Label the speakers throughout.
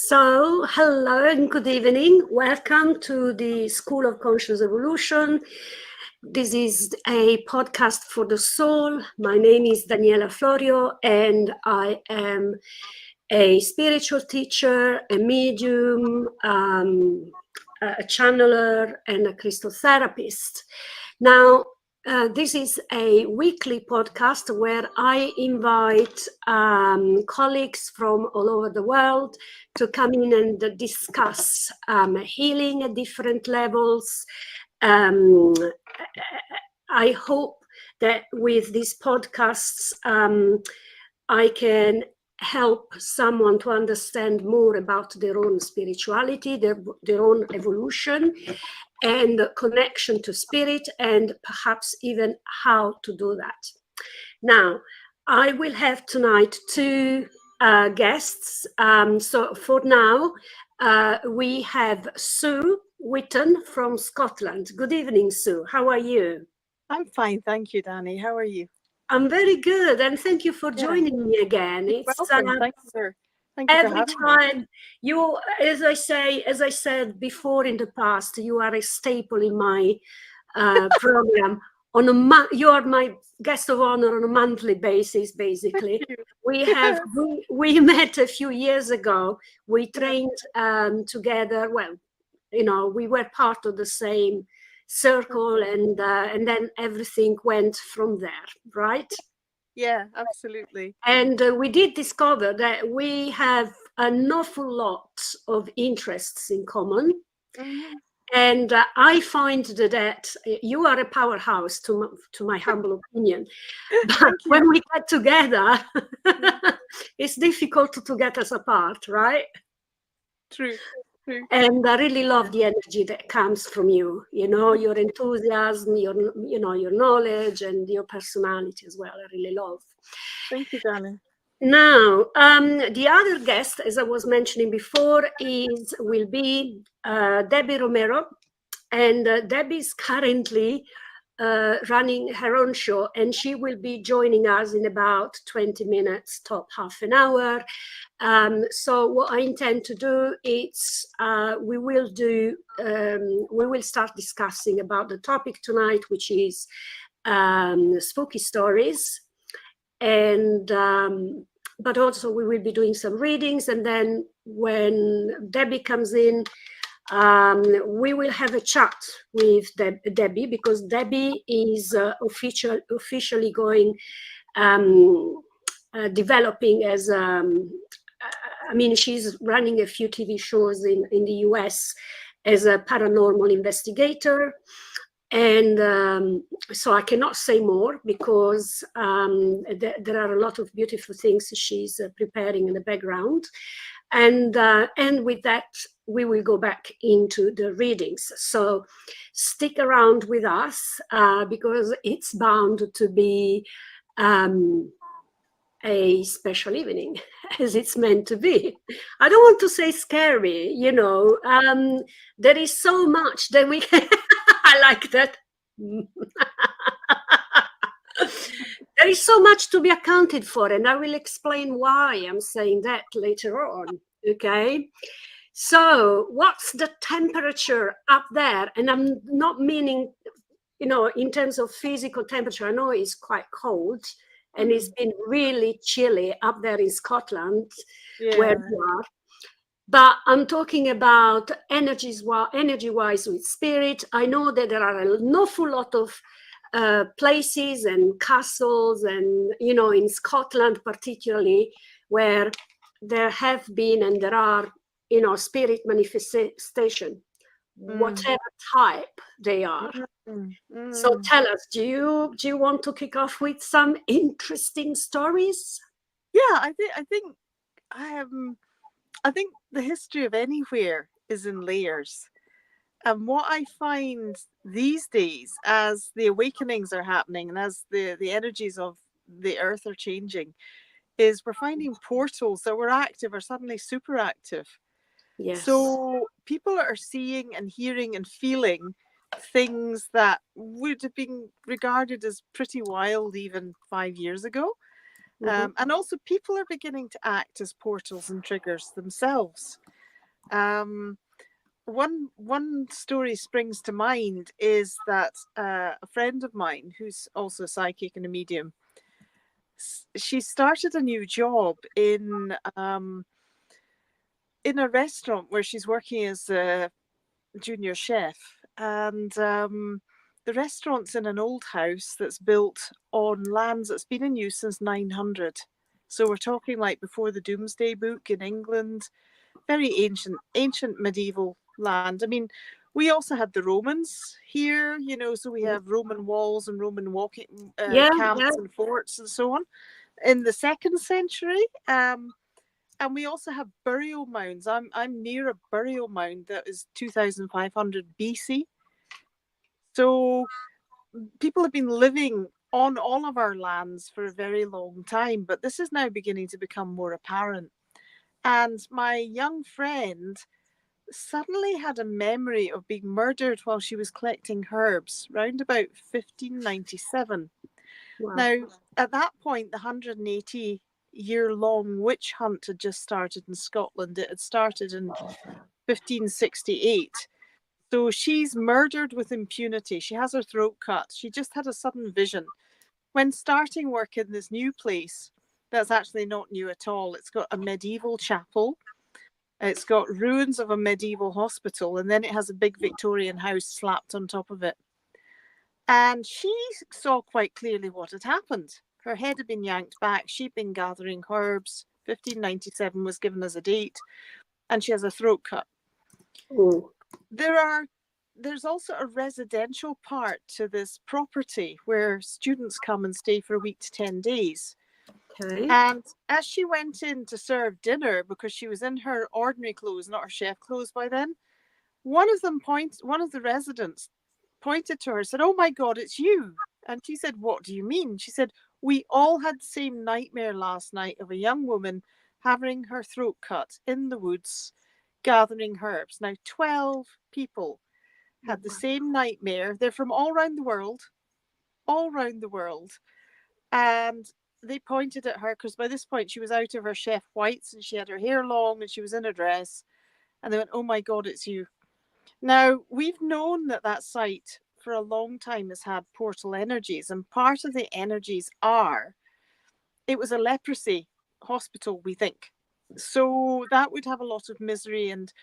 Speaker 1: So, hello and good evening. Welcome to the School of Conscious Evolution. This is a podcast for the soul. My name is Daniela Florio, and I am a spiritual teacher, a medium, a channeler, and a crystal therapist. Now, this is a weekly podcast where I invite colleagues from all over the world to come in and discuss healing at different levels. I hope that with these podcasts, I can help someone to understand more about their own spirituality, their own evolution, and connection to spirit, and perhaps even how to do that. Now, I will have tonight two guests. So for now, we have Sue Witten from Scotland. Good evening, Sue. How are you?
Speaker 2: I'm fine, thank you, Danny. How are you?
Speaker 1: I'm very good, and thank you for
Speaker 2: Yeah,
Speaker 1: joining me again.
Speaker 2: you're
Speaker 1: It's
Speaker 2: welcome. Thank you for
Speaker 1: every
Speaker 2: having me.
Speaker 1: time you, as I said before in the past, you are a staple in my program. You are my guest of honor on a monthly basis. Basically,
Speaker 2: Thank you.
Speaker 1: we met a few years ago. We
Speaker 2: Yeah,
Speaker 1: trained together. Well, we were part of the same circle, and then everything went from there, right?
Speaker 2: yeah, absolutely.
Speaker 1: And we did discover that we have an awful lot of interests in common.
Speaker 2: Mhm.
Speaker 1: And I find that you are a powerhouse, to my humble opinion. But
Speaker 2: Thank you.
Speaker 1: when we get together,
Speaker 2: Mm,
Speaker 1: it's difficult to get us apart, right?
Speaker 2: True, true.
Speaker 1: And I really love the energy that comes from you, your enthusiasm, your knowledge and your personality as well. I really love.
Speaker 2: Thank you, Danny.
Speaker 1: Now, the other guest, as I was mentioning before, will be Debbie Romero, and Debbie is currently running her own show, and she will be joining us in about 20 minutes, top half an hour. So what I intend to do is we will start discussing about the topic tonight, which is spooky stories, and but also we will be doing some readings, and then when Debbie comes in, we will have a chat with Debbie, because Debbie is officially going developing as I mean, she's running a few TV shows in the US as a paranormal investigator. And so I cannot say more, because there are a lot of beautiful things she's preparing in the background. And with that, we will go back into the readings. So stick around with us, because it's bound to be a special evening, as it's meant to be. I don't want to say scary, there is so much that we can. I like that. There is so much to be accounted for, and I will explain why I'm saying that later on. Okay. So, what's the temperature up there? And I'm not meaning, in terms of physical temperature. I know it's quite cold, and it's been really chilly up there in Scotland, where
Speaker 2: Yeah.
Speaker 1: you are. But I'm talking about energy-wise with spirit. I know that there are an awful lot of places and castles, and in Scotland particularly, where there have been and there are spirit manifestation,
Speaker 2: Mm.
Speaker 1: whatever type they are.
Speaker 2: Mm.
Speaker 1: So
Speaker 2: Mm.
Speaker 1: tell us, do you want to kick off with some interesting stories?
Speaker 2: Yeah, I think the history of anywhere is in layers. And what I find these days, as the awakenings are happening and as the energies of the earth are changing, is we're finding portals that were active are suddenly super active.
Speaker 1: Yes.
Speaker 2: So people are seeing and hearing and feeling things that would have been regarded as pretty wild even 5 years ago.
Speaker 1: Mm-hmm.
Speaker 2: And also, people are beginning to act as portals and triggers themselves. One story springs to mind is that a friend of mine, who's also a psychic and a medium, she started a new job in a restaurant where she's working as a junior chef, and the restaurant's in an old house that's built on lands that's been in use since 900. So we're talking like before the Doomsday Book in England, very ancient medieval land. I mean, we also had the Romans here, you know, so we have Roman walls and Roman walking camps and forts and so on in the 2nd century. And we also have burial mounds. I'm near a burial mound that is 2500 BC. So people have been living on all of our lands for a very long time, but this is now beginning to become more apparent. And my young friend suddenly had a memory of being murdered while she was collecting herbs round about 1597.
Speaker 1: Wow.
Speaker 2: Now, at that point, the 180-year-long witch hunt had just started in Scotland. It had started in 1568. So she's murdered with impunity. She has her throat cut. She just had a sudden vision. When starting work in this new place, that's actually not new at all. It's got a medieval chapel. It's got ruins of a medieval hospital, and then it has a big Victorian house slapped on top of it. And she saw quite clearly what had happened. Her head had been yanked back. She'd been gathering herbs. 1597 was given as a date, and she has a throat cut.
Speaker 1: Ooh.
Speaker 2: There's also a residential part to this property where students come and stay for a week to 10 days.
Speaker 1: Okay.
Speaker 2: And as she went in to serve dinner, because she was in her ordinary clothes, not her chef clothes by then, one of the residents pointed to her and said, "Oh my God, it's you." And she said, "What do you mean?" She said, "We all had the same nightmare last night of a young woman having her throat cut in the woods, gathering herbs." Now, 12 people had the same nightmare. They're from all around the world. And they pointed at her because by this point she was out of her chef whites and she had her hair long and she was in a dress. And they went, "Oh my God, it's you." Now, we've known that site for a long time has had portal energies, and part of the energies it was a leprosy hospital, we think. So that would have a lot of misery and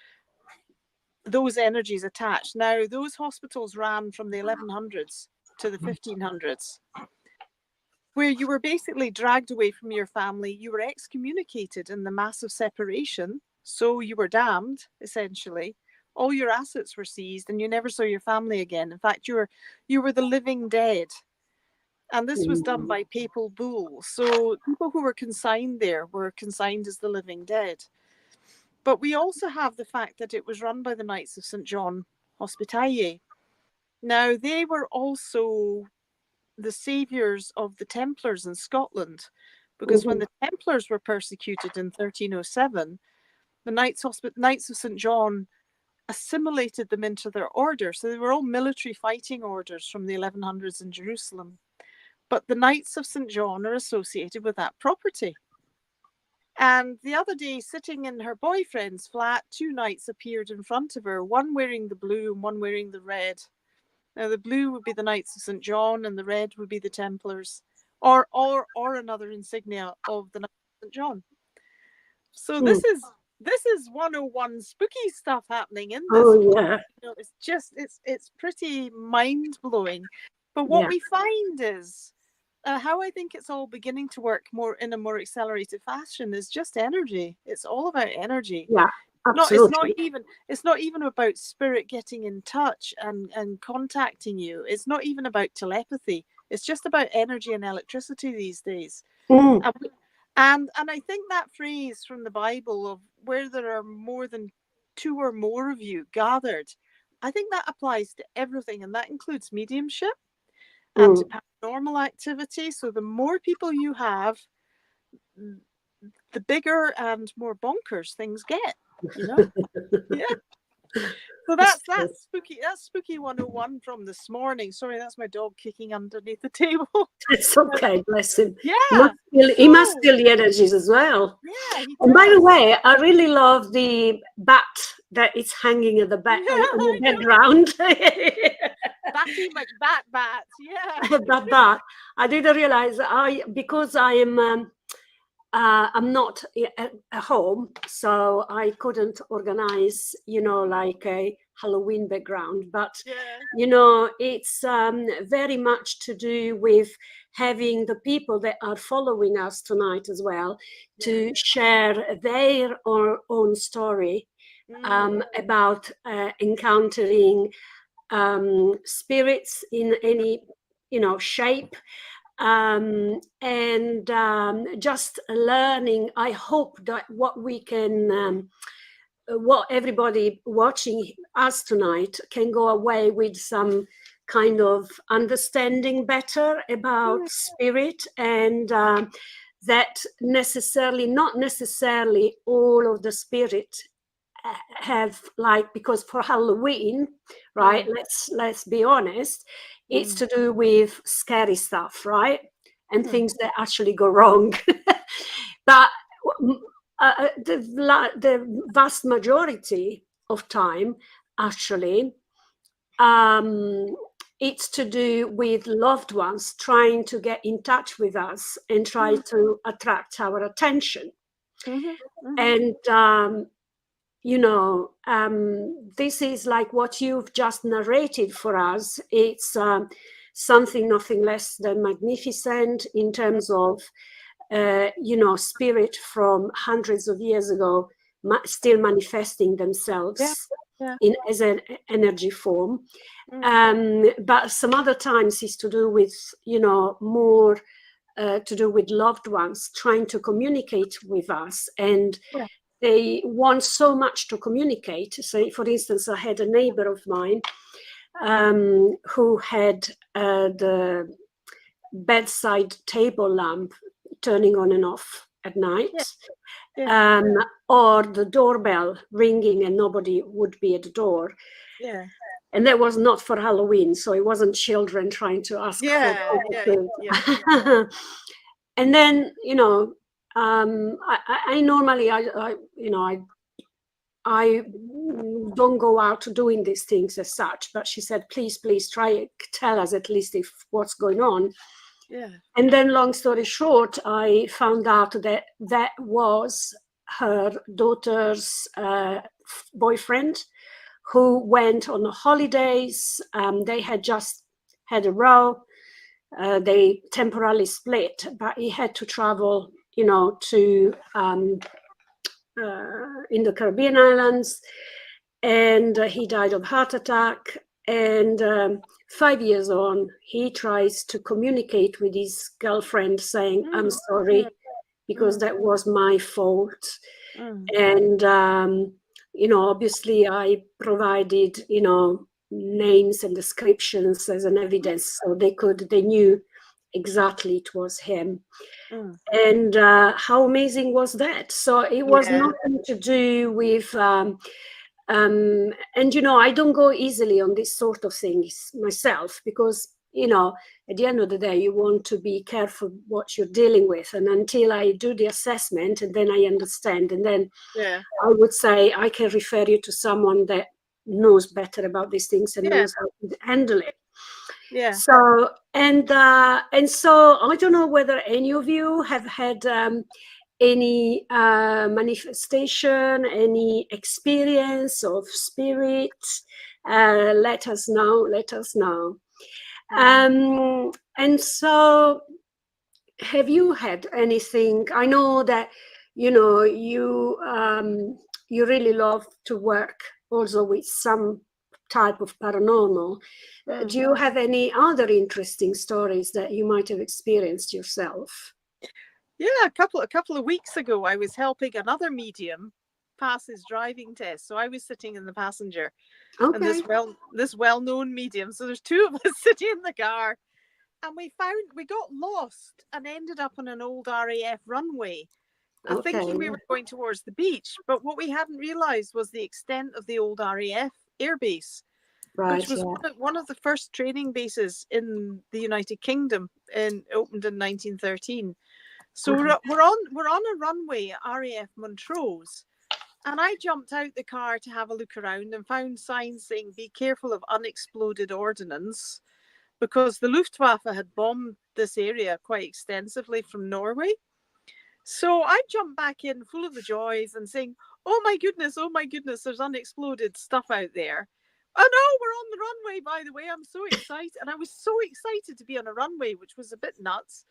Speaker 2: those energies attached. Now, those hospitals ran from the 1100s to the 1500s, where you were basically dragged away from your family. You were excommunicated in the massive separation. So you were damned, essentially. All your assets were seized and you never saw your family again. In fact, you were the living dead. And this was done by papal bull. So people who were consigned there were consigned as the living dead. But we also have the fact that it was run by the Knights of St. John Hospitaller. Now, they were also the saviours of the Templars in Scotland, because when the Templars were persecuted in 1307, the Knights of St. John assimilated them into their order. So they were all military fighting orders from the 1100s in Jerusalem. But the Knights of St. John are associated with that property. And the other day, sitting in her boyfriend's flat, 2 knights appeared in front of her, one wearing the blue and one wearing the red. Now, the blue would be the Knights of St. John and the red would be the Templars, or another insignia of the Knights of St. John. So this is 101 spooky stuff happening in this.
Speaker 1: Oh, yeah.
Speaker 2: You know, it's pretty mind-blowing. But what we find is how I think it's all beginning to work more in a more accelerated fashion is just energy. It's all about energy.
Speaker 1: Yeah, absolutely.
Speaker 2: It's not even about spirit getting in touch and contacting you. It's not even about telepathy. It's just about energy and electricity these days. And I think that phrase from the Bible of where there are more than 2 or more of you gathered, I think that applies to everything, and that includes mediumship and to paranormal activity. So the more people you have, the bigger and more bonkers things get, you know? Yeah. So that's spooky. That's spooky 101 from this morning. Sorry, that's my dog kicking underneath the table.
Speaker 1: It's okay, bless him.
Speaker 2: Yeah.
Speaker 1: He must feel the energies as well.
Speaker 2: Yeah.
Speaker 1: And by the way, I really love the bat that it's hanging at the back
Speaker 2: Yeah,
Speaker 1: on the
Speaker 2: I know.
Speaker 1: background.
Speaker 2: Batty McBat Bat. Yeah.
Speaker 1: But I didn't realize because I am I'm not at home, so I couldn't organize, like a Halloween background. But
Speaker 2: Yeah.
Speaker 1: it's very much to do with having the people that are following us tonight as well to share their own story about encountering spirits in any shape, and just learning. I hope that what everybody watching us tonight can go away with some kind of understanding better about spirit, and that not necessarily all of the spirit have, like, because for Halloween, right, let's be honest, it's to do with scary stuff, right, and things that actually go wrong. But the vast majority of time, actually, it's to do with loved ones trying to get in touch with us and try to attract our attention. And this is like what you've just narrated for us. It's something nothing less than magnificent in terms of, spirit from hundreds of years ago, still manifesting themselves as an energy form. But some other times is to do with, more to do with loved ones trying to communicate with us, and they want so much to communicate. So, for instance, I had a neighbor of mine who had the bedside table lamp turning on and off at night, or the doorbell ringing and nobody would be at the door. And that was not for Halloween, so it wasn't children trying to ask for food. And then, I normally, I don't go out doing these things as such, but she said, please try, tell us at least if what's going on. And then, long story short, I found out that that was her daughter's boyfriend, who went on holidays. They had just had a row. They temporarily split, but he had to travel, to in the Caribbean islands, and he died of heart attack. And 5 years on, he tries to communicate with his girlfriend, saying, "I'm sorry, because that was my fault." And obviously, I provided, names and descriptions as an evidence, so they knew exactly it was him. And how amazing was that? So it was nothing to do with and I don't go easily on this sort of things myself, because at the end of the day, you want to be careful what you're dealing with. And until I do the assessment, and then I understand, and then I would say I can refer you to someone that knows better about these things and knows how to handle it. So and so I don't know whether any of you have had any manifestation, any experience of spirit. Let us know. And so, have you had anything? I know that you really love to work also with some type of paranormal. Do you have any other interesting stories that you might have experienced yourself?
Speaker 2: A couple of weeks ago, I was helping another medium pass his driving test. So I was sitting in the passenger, and this well-known medium. So there's two of us sitting in the car, and we got lost and ended up on an old RAF runway, thinking we were going towards the beach. But what we hadn't realised was the extent of the old RAF airbase, which was one of the first training bases in the United Kingdom, opened in 1913. So we're on a runway at RAF Montrose. And I jumped out the car to have a look around and found signs saying, be careful of unexploded ordnance, because the Luftwaffe had bombed this area quite extensively from Norway. So I jumped back in full of the joys and saying, oh my goodness, there's unexploded stuff out there. Oh no, we're on the runway, by the way. I'm so excited. And I was so excited to be on a runway, which was a bit nuts.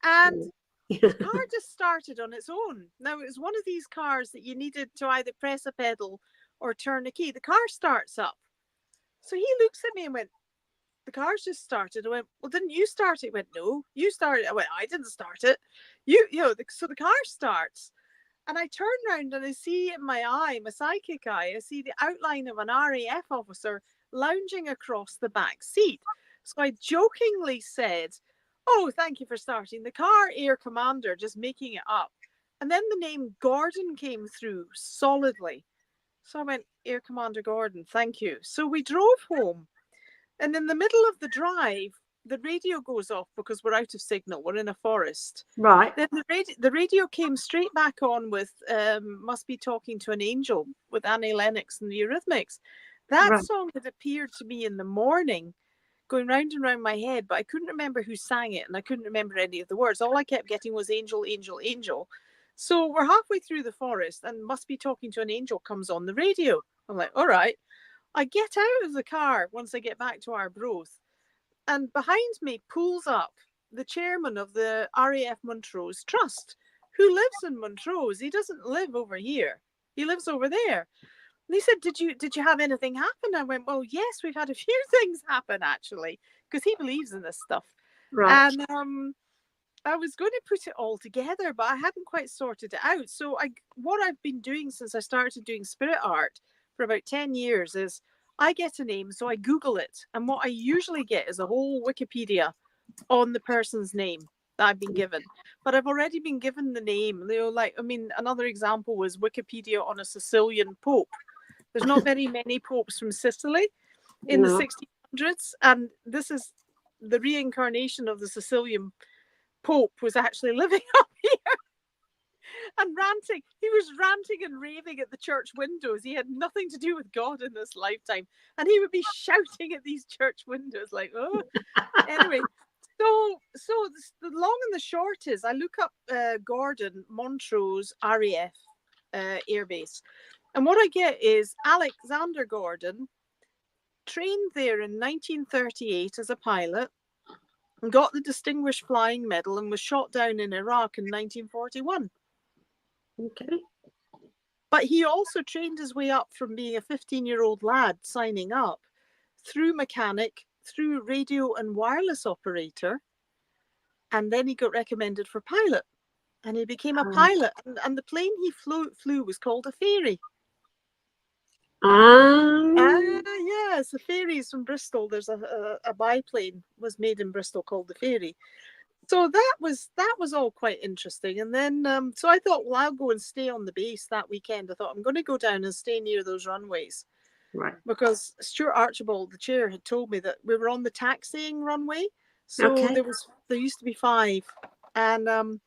Speaker 2: And the car just started on its own. Now, it was one of these cars that you needed to either press a pedal or turn a key. The car starts up. So he looks at me and went, the car's just started. I went, well, didn't you start it? He went, no, you started. I went, I didn't start it. So the car starts. And I turn around and I see in my eye, my psychic eye, I see the outline of an RAF officer lounging across the back seat. So I jokingly said, oh, thank you for starting the car, Air Commander, just making it up. And then the name Gordon came through solidly. So I went, Air Commander Gordon, thank you. So we drove home. And in the middle of the drive, the radio goes off because we're out of signal. We're in a forest.
Speaker 1: Right.
Speaker 2: Then the radio came straight back on with Must Be Talking to an Angel with Annie Lennox and the Eurythmics. That song had appeared to me in the morning, going round and round my head, but I couldn't remember who sang it and I couldn't remember any of the words. All I kept getting was Angel, Angel, Angel. So we're halfway through the forest and Must Be Talking to an Angel comes on the radio. I'm like, all right. I get out of the car once I get back to Arbroath, and behind me pulls up the chairman of the RAF Montrose Trust, who lives in Montrose. He doesn't live over here. He lives over there. And he said, did you have anything happen? I went, well, yes, we've had a few things happen, actually, because he believes in this stuff.
Speaker 1: Right.
Speaker 2: And I was going to put it all together, but I hadn't quite sorted it out. So what I've been doing since I started doing spirit art for about 10 years is I get a name, so I Google it. And what I usually get is a whole Wikipedia on the person's name that I've been given. But I've already been given the name. Another example was Wikipedia on a Sicilian pope. There's not very many popes from Sicily in the 1600s. And this is the reincarnation of the Sicilian pope was actually living up here. And ranting. He was ranting and raving at the church windows. He had nothing to do with God in this lifetime. And he would be shouting at these church windows like, oh. Anyway, so the long and the short is I look up Gordon, Montrose, RAF Airbase. And what I get is Alexander Gordon trained there in 1938 as a pilot and got the Distinguished Flying Medal and was shot down in Iraq in 1941.
Speaker 1: Okay.
Speaker 2: But he also trained his way up from being a 15-year-old lad signing up through mechanic, through radio and wireless operator. And then he got recommended for pilot. And he became a pilot. And the plane he flew was called a Fairy. Yes, the Fairies from Bristol. There's a biplane was made in Bristol called the Fairy. So that was all quite interesting. And then, so I thought, well, I'll go and stay on the base that weekend. I thought I'm going to go down and stay near those runways.
Speaker 1: Right.
Speaker 2: Because Stuart Archibald, the chair, had told me that we were on the taxiing runway. So there used to be 5. And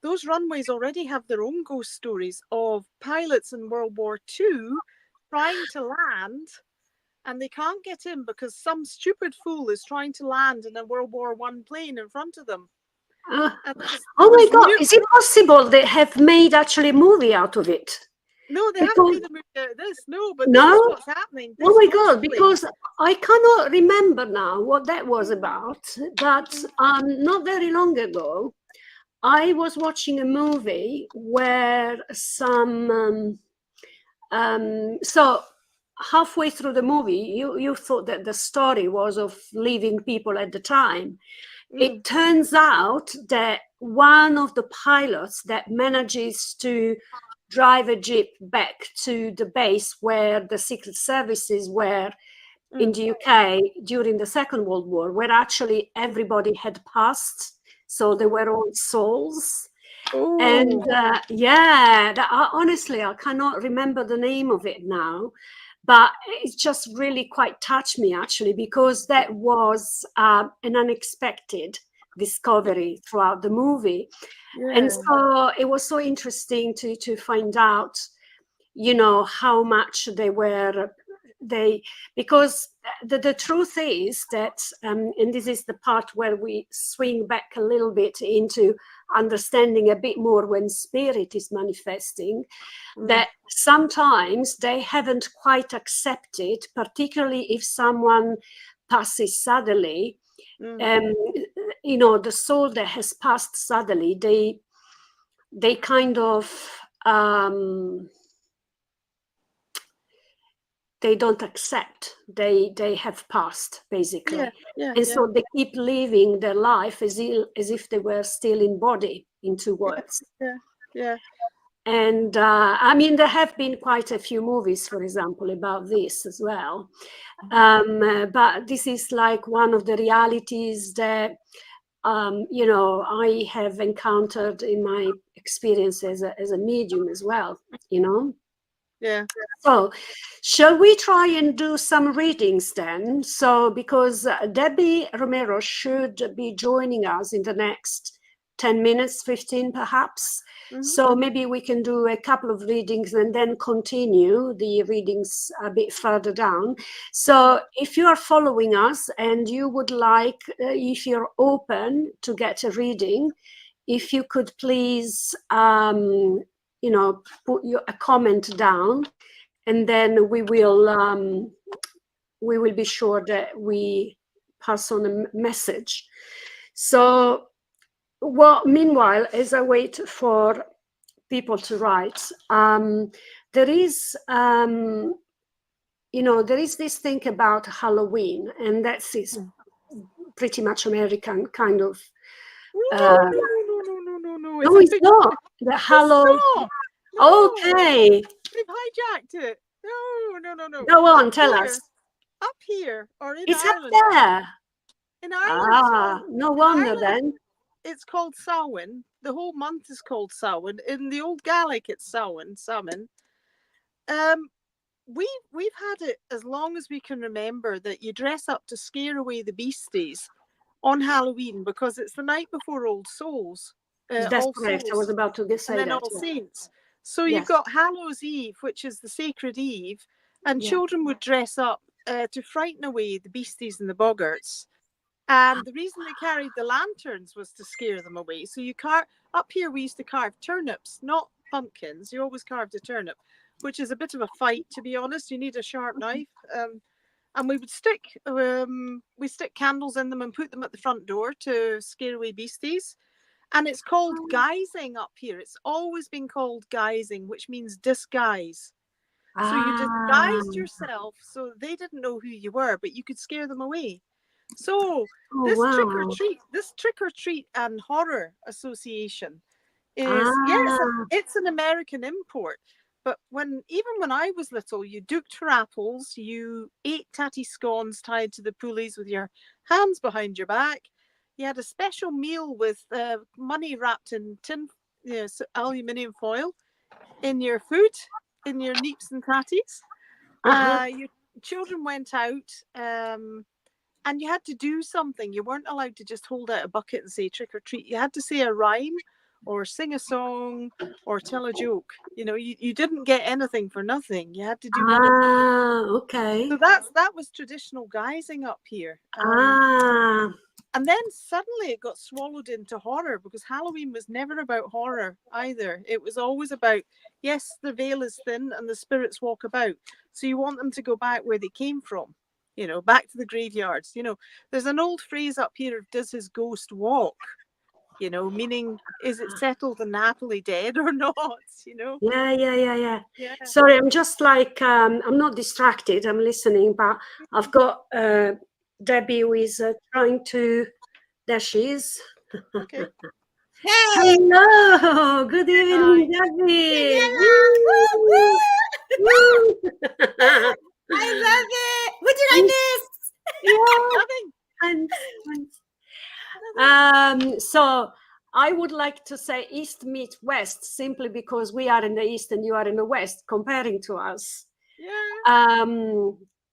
Speaker 2: those runways already have their own ghost stories of pilots in World War II trying to land. And they can't get in because some stupid fool is trying to land in a World War I plane in front of them.
Speaker 1: Oh my God, is it possible they have made actually a movie out of it?
Speaker 2: No, they haven't made a movie out of this. No, but this is what's happening.
Speaker 1: Oh my God, because I cannot remember now what that was about. But not very long ago, I was watching a movie where so halfway through the movie, you thought that the story was of living people at the time. It turns out that one of the pilots that manages to drive a jeep back to the base where the secret services were in the UK during the Second World War, where actually everybody had passed, so they were all souls. Ooh. And honestly, I cannot remember the name of it now. But it just really quite touched me, actually, because that was an unexpected discovery throughout the movie. Yeah. And so it was so interesting to find out, you know, how much because the truth is that, and this is the part where we swing back a little bit into understanding a bit more when spirit is manifesting, that sometimes they haven't quite accepted, particularly if someone passes suddenly. You know, the soul that has passed suddenly, they kind of they don't accept they have passed, basically. So they keep living their life as if they were still in body, in two words. And I mean, there have been quite a few movies, for example, about this as well. But this is like one of the realities that you know, I have encountered in my experience as a medium as well, you know. So shall we try and do some readings then? So because Debbie Romero should be joining us in the next 10 minutes, 15 perhaps. So maybe we can do a couple of readings and then continue the readings a bit further down. So if you are following us and you would like, if you're open to get a reading, if you could please, you know, put a comment down, and then we will be sure that we pass on a message. So, well, meanwhile, as I wait for people to write, there is, you know, there is this thing about Halloween, and that's pretty much American kind of.
Speaker 2: No,
Speaker 1: it's not. The Halloween. Okay.
Speaker 2: They've hijacked it. No.
Speaker 1: Go on, tell us.
Speaker 2: Up here, or in
Speaker 1: it's
Speaker 2: Ireland.
Speaker 1: Up there.
Speaker 2: In Ireland.
Speaker 1: No wonder then.
Speaker 2: It's called Samhain. The whole month is called Samhain. In the old Gaelic, it's Samhain. We've had it as long as we can remember, that you dress up to scare away the beasties on Halloween, because it's the night before All Souls.
Speaker 1: That's correct. I was about to say
Speaker 2: and then
Speaker 1: that.
Speaker 2: All Saints. So you've got Hallows Eve, which is the sacred eve, and children would dress up to frighten away the beasties and the boggarts. And the reason they carried the lanterns was to scare them away. So up here we used to carve turnips, not pumpkins. You always carved a turnip, which is a bit of a fight, to be honest. You need a sharp knife. And we would stick candles in them and put them at the front door to scare away beasties. And it's called guising up here. It's always been called guising, which means disguise. So you disguised yourself so they didn't know who you were, but you could scare them away. So this trick or treat and horror association is it's an American import. But even when I was little, you dooked for apples, you ate tatty scones tied to the pulleys with your hands behind your back. You had a special meal with money wrapped in aluminium foil in your food, in your neeps and tatties. Your children went out and you had to do something. You weren't allowed to just hold out a bucket and say trick or treat. You had to say a rhyme or sing a song or tell a joke. You know, you didn't get anything for nothing. You had to do one of them.
Speaker 1: Okay.
Speaker 2: So that was traditional guising up here. And then suddenly it got swallowed into horror, because Halloween was never about horror either. It was always about, yes, the veil is thin and the spirits walk about. So you want them to go back where they came from, you know, back to the graveyards. You know, there's an old phrase up here of, does his ghost walk? You know, meaning, is it settled and happily dead or not? You know?
Speaker 1: Yeah. Sorry, I'm just like, I'm not distracted. I'm listening, but I've got Debbie who is trying to, there she is.
Speaker 2: Okay.
Speaker 3: Hey!
Speaker 1: Hello! Good evening, Debbie!
Speaker 3: I love it! What did I
Speaker 1: miss? So I would like to say East meet West, simply because we are in the East and you are in the West, comparing to us.
Speaker 2: Yeah.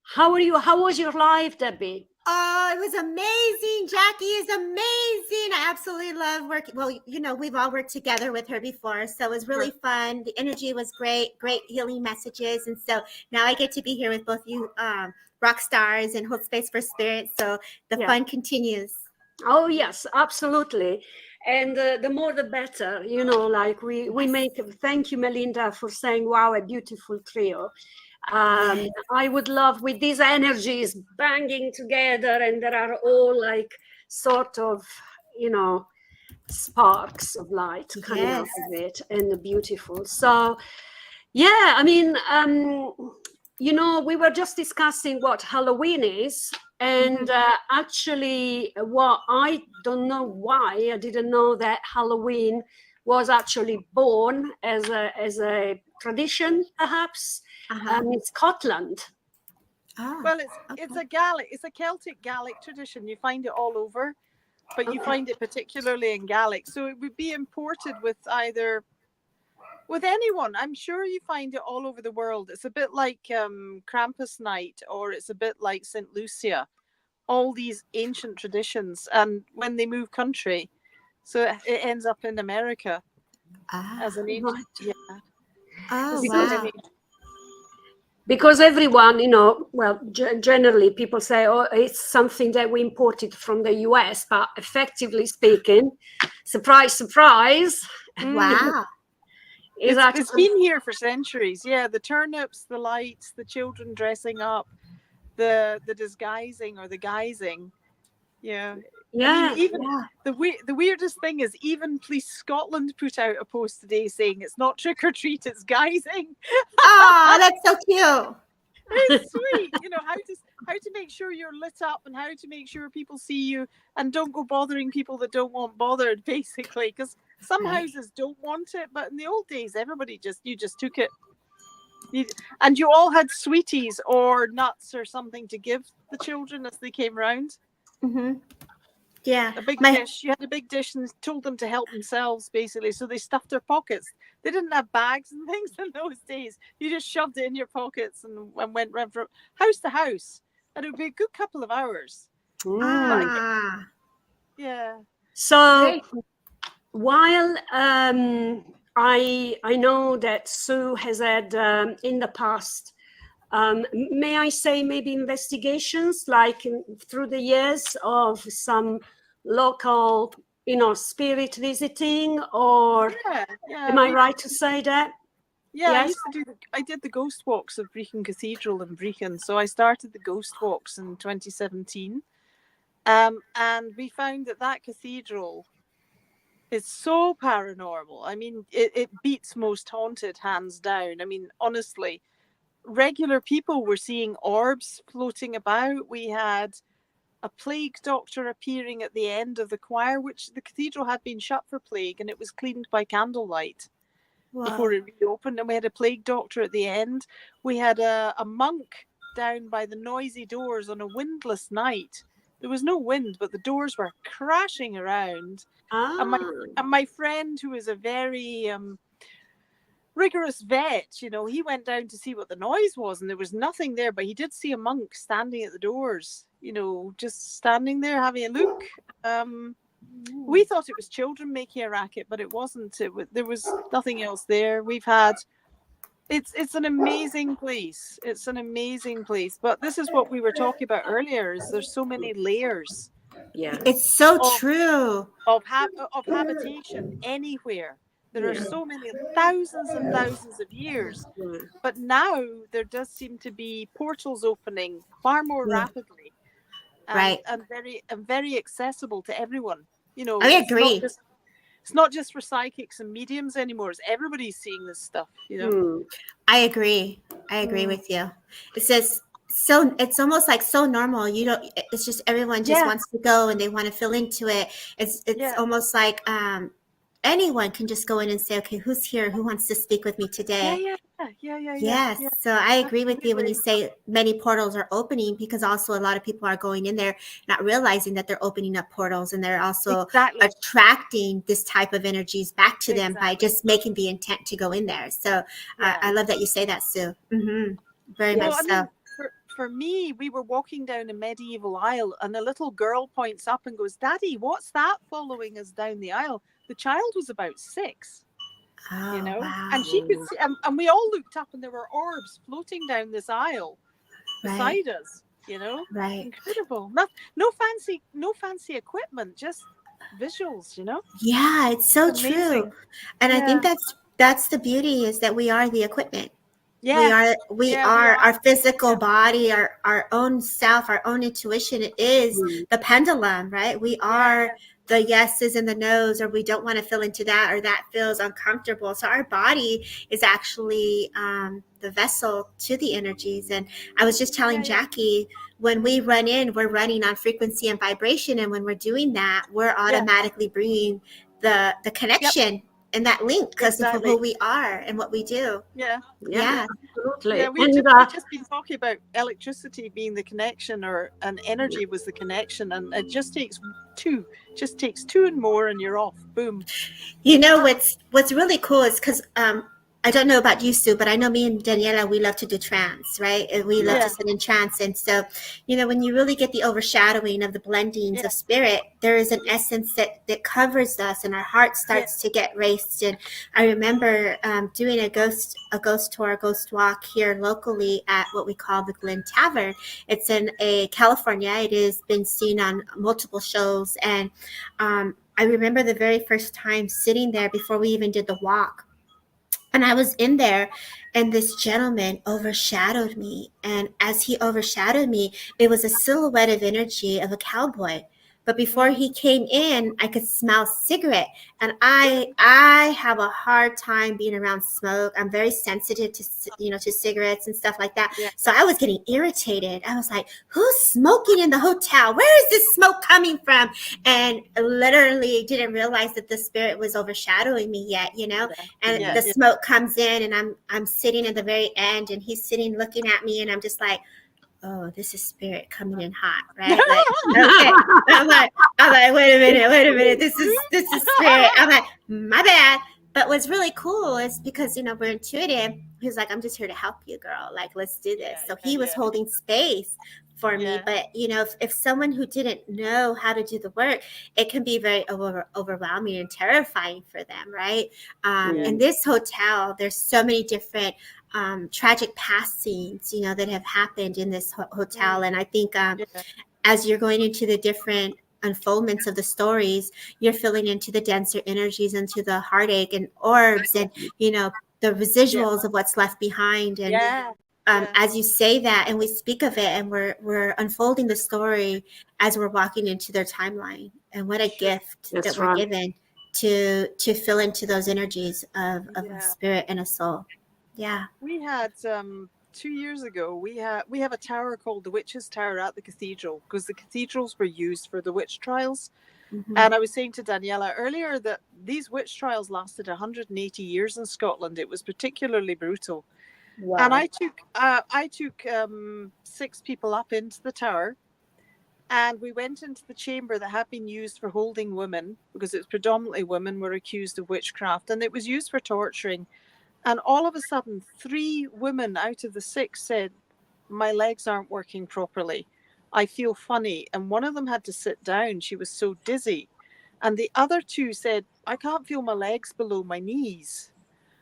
Speaker 1: How are you? How was your life, Debbie?
Speaker 3: Oh, it was amazing. Jackie is amazing. I absolutely love working. Well, we've all worked together with her before, so it was really fun. The energy was great healing messages. And so now I get to be here with both you rock stars and hold space for spirit. So the fun continues.
Speaker 1: Oh, yes, absolutely. And the more the better, like we make, thank you, Melinda, for saying, wow, a beautiful trio. I would love, with these energies banging together, and there are all like sort of, sparks of light coming out of it, and beautiful. So, yeah, I mean, we were just discussing what Halloween is. And actually, what I don't know why I didn't know that Halloween was actually born as a tradition, perhaps, in Scotland.
Speaker 2: Well, it's a Celtic Gaelic tradition. You find it all over, but you find it particularly in Gaelic. So it would be imported with anyone. I'm sure you find it all over the world. It's a bit like Krampus Night, or it's a bit like St. Lucia. All these ancient traditions, and when they move country, so it ends up in America as an ancient.
Speaker 1: Because everyone, generally people say, oh, it's something that we imported from the US, but effectively speaking, surprise, surprise.
Speaker 3: Wow.
Speaker 2: It's been here for centuries. Yeah, the turnips, the lights, the children dressing up, the disguising or the guising. Yeah. I mean, even the weirdest thing is, even Police Scotland put out a post today saying it's not trick or treat, it's guising.
Speaker 3: Oh, that's so cute.
Speaker 2: It's sweet. How to make sure you're lit up, and how to make sure people see you, and don't go bothering people that don't want bothered, basically, because some houses don't want it, but in the old days, everybody just took it. And you all had sweeties or nuts or something to give the children as they came round.
Speaker 3: Yeah.
Speaker 2: A big dish. You had a big dish and told them to help themselves, basically. So they stuffed their pockets. They didn't have bags and things in those days. You just shoved it in your pockets and went round from house to house. And it would be a good couple of hours. Yeah.
Speaker 1: So while I know that Sue has had in the past, may I say, maybe investigations like through the years of some local, spirit visiting, or am I right to say that?
Speaker 2: Yeah, yes? I did the ghost walks of Brecon Cathedral in Brecon. So I started the ghost walks in 2017. And we found that cathedral is so paranormal. I mean, it beats Most Haunted hands down. I mean, honestly, regular people were seeing orbs floating about. We had a plague doctor appearing at the end of the choir, which the cathedral had been shut for plague, and it was cleaned by candlelight before it reopened. And we had a plague doctor at the end. We had a monk down by the noisy doors on a windless night. There was no wind, but the doors were crashing around. And my friend, who is a very rigorous vet, he went down to see what the noise was, and there was nothing there, but he did see a monk standing at the doors, just standing there having a look. We thought it was children making a racket, but it wasn't. There was nothing else there. We've had it's an amazing place. It's an amazing place. But this is what we were talking about earlier, is there's so many layers.
Speaker 3: Yeah, it's so true.
Speaker 2: Of habitation anywhere. There are so many thousands and thousands of years. But now there does seem to be portals opening far more rapidly. And very accessible to everyone.
Speaker 3: I agree.
Speaker 2: It's not just for psychics and mediums anymore. It's everybody's seeing this stuff,
Speaker 3: I agree with you. It's just it's almost like so normal. It's just everyone just wants to go and they want to fill into it. It's almost like anyone can just go in and say, okay, who's here? Who wants to speak with me today? Yes. So I agree with you when you say many portals are opening, because also a lot of people are going in there not realizing that they're opening up portals, and they're also attracting this type of energies back to them by just making the intent to go in there. So I love that you say that, Sue. Very much so.
Speaker 2: for me, we were walking down a medieval aisle and a little girl points up and goes, "Daddy, what's that following us down the aisle?" The child was about 6, you
Speaker 3: Oh,
Speaker 2: know,
Speaker 3: wow.
Speaker 2: and she could see, and we all looked up and there were orbs floating down this aisle
Speaker 3: Right.
Speaker 2: beside us, you know.
Speaker 3: Right.
Speaker 2: Incredible. No fancy equipment, just visuals, you know.
Speaker 3: Yeah, it's so true.
Speaker 2: Amazing.
Speaker 3: And I think
Speaker 2: Yeah.
Speaker 3: that's the beauty, is that we are the equipment. We
Speaker 2: Yeah.
Speaker 3: are
Speaker 2: Yeah, we are.
Speaker 3: our physical
Speaker 2: Yeah.
Speaker 3: body, our own self, our own intuition is the pendulum, right? We are the yeses and the nos, or we don't want to feel into that, or that feels uncomfortable. So our body is actually the vessel to the energies. And I was just telling Jackie, when we run in, we're running on frequency and vibration, and when we're doing that, we're automatically bringing the connection and that link, because of
Speaker 2: Exactly.
Speaker 3: who we are and what we do.
Speaker 2: Yeah.
Speaker 3: Yeah.
Speaker 1: Absolutely.
Speaker 2: Yeah, we've just been talking about electricity being the connection, and energy was the connection, and it just takes two and more, and you're off. Boom.
Speaker 3: You know what's really cool is because I don't know about you, Sue, but I know me and Daniela, we love to do trance, right? And we love to sit in trance. And so, you know, when you really get the overshadowing of the blendings of spirit, there is an essence that covers us, and our heart starts to get raced. And I remember doing a ghost tour, a ghost walk here locally at what we call the Glen Tavern. It's in California. It has been seen on multiple shows. And I remember the very first time sitting there before we even did the walk. And I was in there, and this gentleman overshadowed me. And as he overshadowed me, it was a silhouette of energy of a cowboy. But before he came in, I could smell cigarette. And I have a hard time being around smoke. I'm very sensitive to cigarettes and stuff like that.
Speaker 2: Yeah.
Speaker 3: So I was getting irritated. I was like, who's smoking in the hotel? Where is this smoke coming from? And literally didn't realize that the spirit was overshadowing me yet, you know? And the smoke comes in, and I'm sitting at the very end, and he's sitting looking at me, and I'm just like, oh, this is spirit coming in hot, right? Like, okay. I'm like, wait a minute. This is spirit. I'm like, my bad. But what's really cool is because, you know, we're intuitive. He's like, I'm just here to help you, girl. Like, let's do this. So he was holding space for me. But, you know, if someone who didn't know how to do the work, it can be very overwhelming and terrifying for them, right? In this hotel, there's so many different tragic past scenes, you know, that have happened in this hotel. And I think as you're going into the different unfoldments of the stories, you're feeling into the denser energies, into the heartache and orbs, and, you know, the residuals of what's left behind. And as you say that, and we speak of it, and we're unfolding the story as we're walking into their timeline. And what a gift that we're given to fill into those energies of a spirit and a soul. Yeah.
Speaker 2: We had 2 years ago, we have a tower called the Witches' Tower at the cathedral, because the cathedrals were used for the witch trials. And I was saying to Daniela earlier that these witch trials lasted 180 years in Scotland. It was particularly brutal. Wow. And I took 6 people up into the tower, and we went into the chamber that had been used for holding women, because it's predominantly women were accused of witchcraft, and it was used for torturing. And all of a sudden, 3 women out of the 6 said, my legs aren't working properly. I feel funny. And one of them had to sit down. She was so dizzy. And the other 2 said, I can't feel my legs below my knees.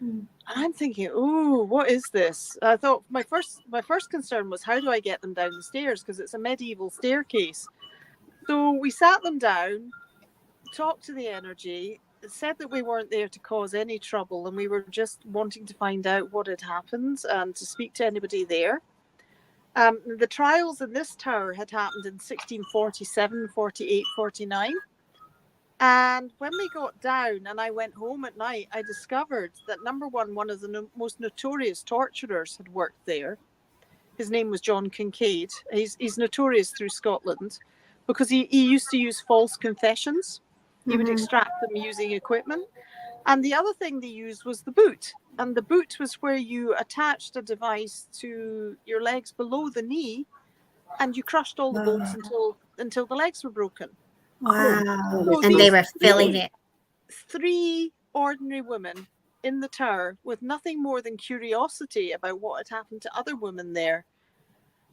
Speaker 2: And I'm thinking, oh, what is this? I thought my first concern was, how do I get them down the stairs? Because it's a medieval staircase. So we sat them down, talked to the energy, said that we weren't there to cause any trouble, and we were just wanting to find out what had happened and to speak to anybody there. The trials in this tower had happened in 1647, 48, 49. And when we got down and I went home at night, I discovered that, number one of the most notorious torturers had worked there. His name was John Kincaid. He's notorious through Scotland because he used to use false confessions. He would extract them using equipment. And the other thing they used was the boot. And the boot was where you attached a device to your legs below the knee, and you crushed all the bolts until the legs were broken.
Speaker 3: Wow. So and they were feeling it.
Speaker 2: 3 ordinary women in the tower with nothing more than curiosity about what had happened to other women there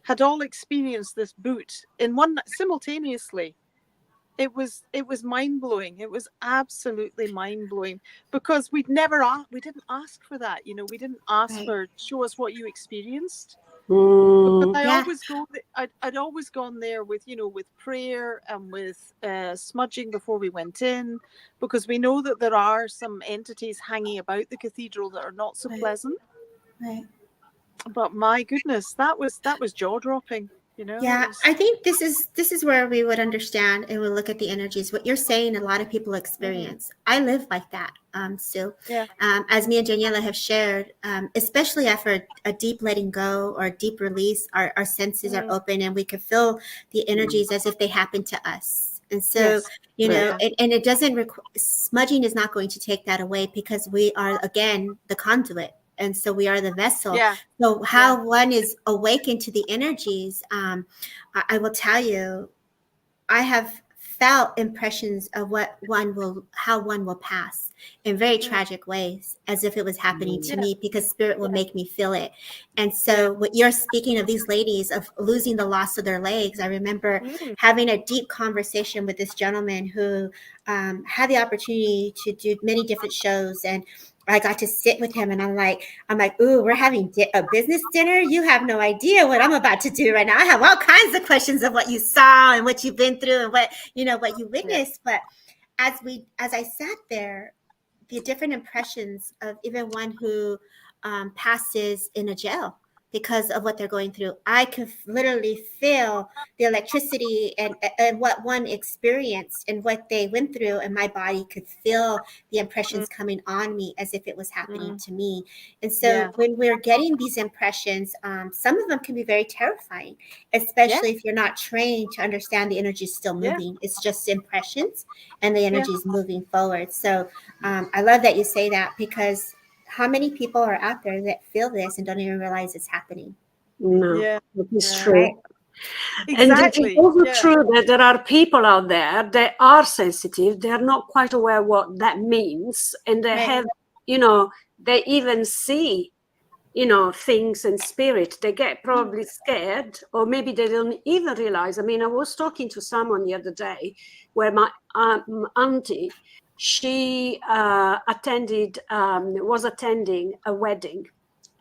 Speaker 2: had all experienced this boot in one simultaneously. It was mind-blowing. It was absolutely mind-blowing, because we didn't ask for that, we didn't ask for, show us what you experienced. Because I always I'd always gone there with, with prayer and with smudging before we went in, because we know that there are some entities hanging about the cathedral that are not so pleasant.
Speaker 3: Right.
Speaker 2: But my goodness, that was jaw-dropping.
Speaker 3: Yeah, I think this is where we would understand and we'll look at the energies. What you're saying, a lot of people experience. I live like that, Sue.
Speaker 2: Yeah.
Speaker 3: As me and Daniela have shared, especially after a deep letting go or a deep release, our senses are open and we can feel the energies as if they happen to us. And so, and it doesn't smudging is not going to take that away, because we are, again, the conduit. And so we are the vessel.
Speaker 2: Yeah.
Speaker 3: So how one is awakened to the energies, I will tell you, I have felt impressions of how one will pass in very tragic ways, as if it was happening to me, because spirit will make me feel it. And so what you're speaking of, these ladies of losing the loss of their legs, I remember having a deep conversation with this gentleman who had the opportunity to do many different shows, and I got to sit with him, and I'm like, ooh, we're having a business dinner. You have no idea what I'm about to do right now. I have all kinds of questions of what you saw and what you've been through and what you witnessed. But as I sat there, the different impressions of even one who passes in a jail because of what they're going through, I could literally feel the electricity and what one experienced and what they went through, and my body could feel the impressions coming on me as if it was happening to me. And so when we're getting these impressions, some of them can be very terrifying, especially if you're not trained to understand the energy is still moving. It's just impressions and the energy is moving forward. So I love that you say that, because how many people are out there that feel this and don't even realize it's happening?
Speaker 1: No, it's true.
Speaker 3: Right?
Speaker 2: Exactly.
Speaker 1: And it's also true that there are people out there that are sensitive. They're not quite aware what that means. And they have, they even see, things in spirit. They get probably scared, or maybe they don't even realize. I mean, I was talking to someone the other day where my auntie, she was attending a wedding.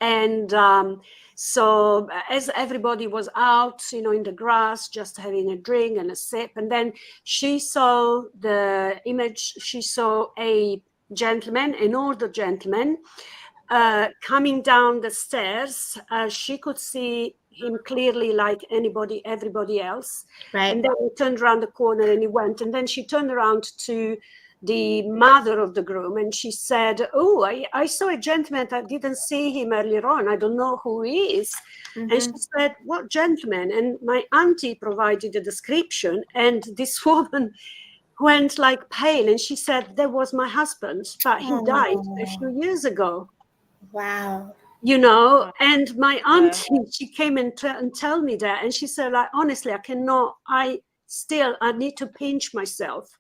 Speaker 1: And so as everybody was out, in the grass, just having a drink and a sip, and then she saw the image, she saw a gentleman, an older gentleman, coming down the stairs. She could see him clearly like everybody else.
Speaker 3: Right.
Speaker 1: And then he turned around the corner and he went. And then she turned around to the mother of the groom and she said, oh, I saw a gentleman. I didn't see him earlier on. I don't know who he is. And she said, what gentleman? And my auntie provided a description, and this woman went like pale, and she said, that was my husband, but he died a few years ago.
Speaker 3: Wow.
Speaker 1: And my auntie, she came and tell me that, and she said, like, honestly, I need to pinch myself,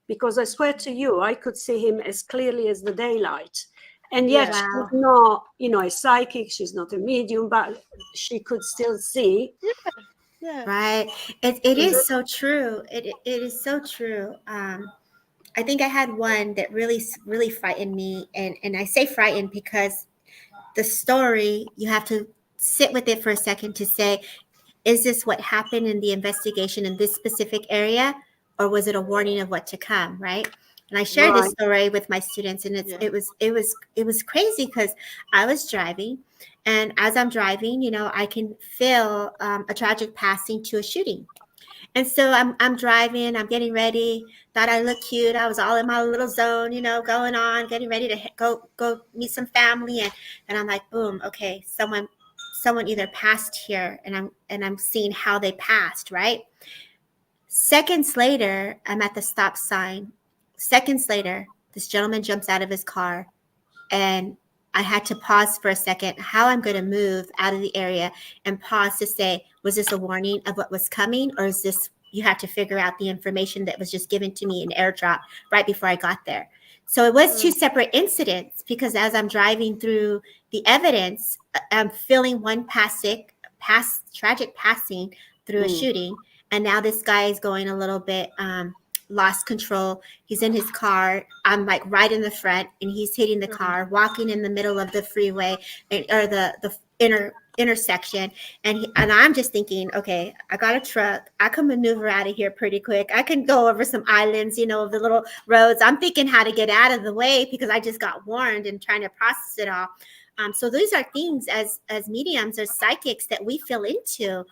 Speaker 1: because I swear to you, I could see him as clearly as the daylight. And yet she's not, a psychic, she's not a medium, but she could still see.
Speaker 3: Right. It is so true. It is so true. I think I had one that really, really frightened me. And I say frightened because the story, you have to sit with it for a second to say, is this what happened in the investigation in this specific area, or was it a warning of what to come? Right. And I shared this story with my students, and it was crazy because I was driving, and as I'm driving, I can feel a tragic passing to a shooting. And so I'm driving, I'm getting ready, thought I looked cute. I was all in my little zone, going on, getting ready to go meet some family, and I'm like, boom, okay, someone either passed here, and I'm seeing how they passed, right? Seconds later, I'm at the stop sign. Seconds later, this gentleman jumps out of his car, and I had to pause for a second how I'm going to move out of the area and pause to say, was this a warning of what was coming, or is this, you had to figure out the information that was just given to me in airdrop right before I got there? So it was two separate incidents, because as I'm driving through the evidence, I'm feeling one passing tragic passing through a shooting. And now this guy is going a little bit lost control. He's in his car. I'm like right in the front, and he's hitting the car, walking in the middle of the freeway or the intersection. And I'm just thinking, okay, I got a truck. I can maneuver out of here pretty quick. I can go over some islands, you know, the little roads. I'm thinking how to get out of the way because I just got warned and trying to process it all. So these are things as mediums or psychics that we feel into.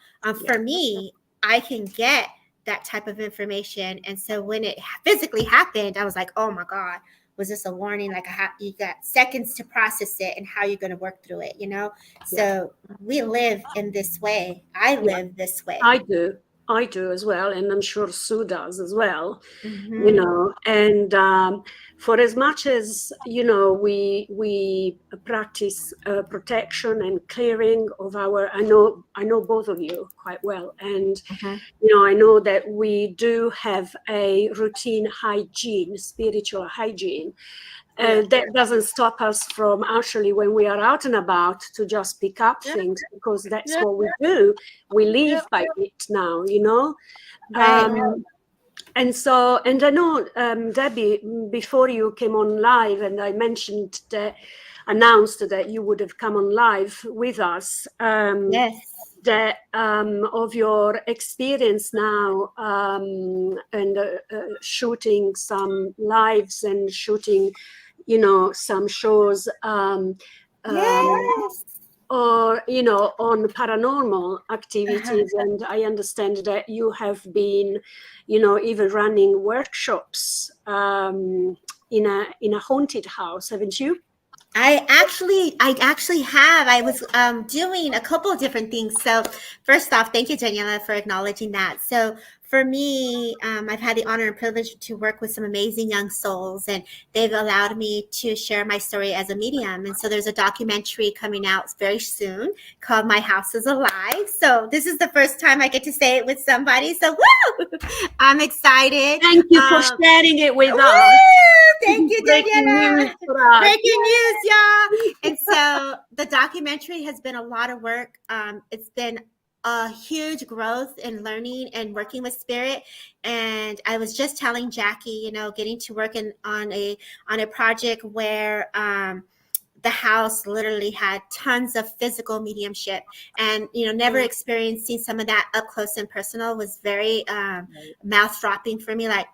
Speaker 3: For me, I can get that type of information. And so when it physically happened, I was like, oh my God, was this a warning? Like you got seconds to process it and how you're going to work through it, you know? So we live in this way. I live this way.
Speaker 1: I do as well. And I'm sure Sue does as well, you know, and for as much as, you know, we practice protection and clearing of our, I know both of you quite well. And, you know, I know that we do have a routine hygiene, spiritual hygiene. That doesn't stop us from actually, when we are out and about, to just pick up things, because that's what we do. We live by it now, you know. And so, and I know, Debbie, before you came on live, and I mentioned that, announced that you would have come on live with us. That of your experience now, and shooting some lives and shooting, you know, some shows, or, you know, on paranormal activities. And I understand that you have been, you know, even running workshops in a haunted house, haven't you?
Speaker 3: I actually have. I was doing a couple of different things. So first off, thank you, Daniela, for acknowledging that. So for me, I've had the honor and privilege to work with some amazing young souls, and they've allowed me to share my story as a medium. And so there's a documentary coming out very soon called My House is Alive. So this is the first time I get to say it with somebody. So woo! I'm excited.
Speaker 1: Thank you for sharing it with us.
Speaker 3: Thank you, Daniela. Breaking news, y'all. And so the documentary has been a lot of work. It's been a huge growth in learning and working with spirit. And I was just telling Jackie, you know, getting to work on a project where the house literally had tons of physical mediumship, and, you know, never experiencing some of that up close and personal was very mouth dropping for me. Like,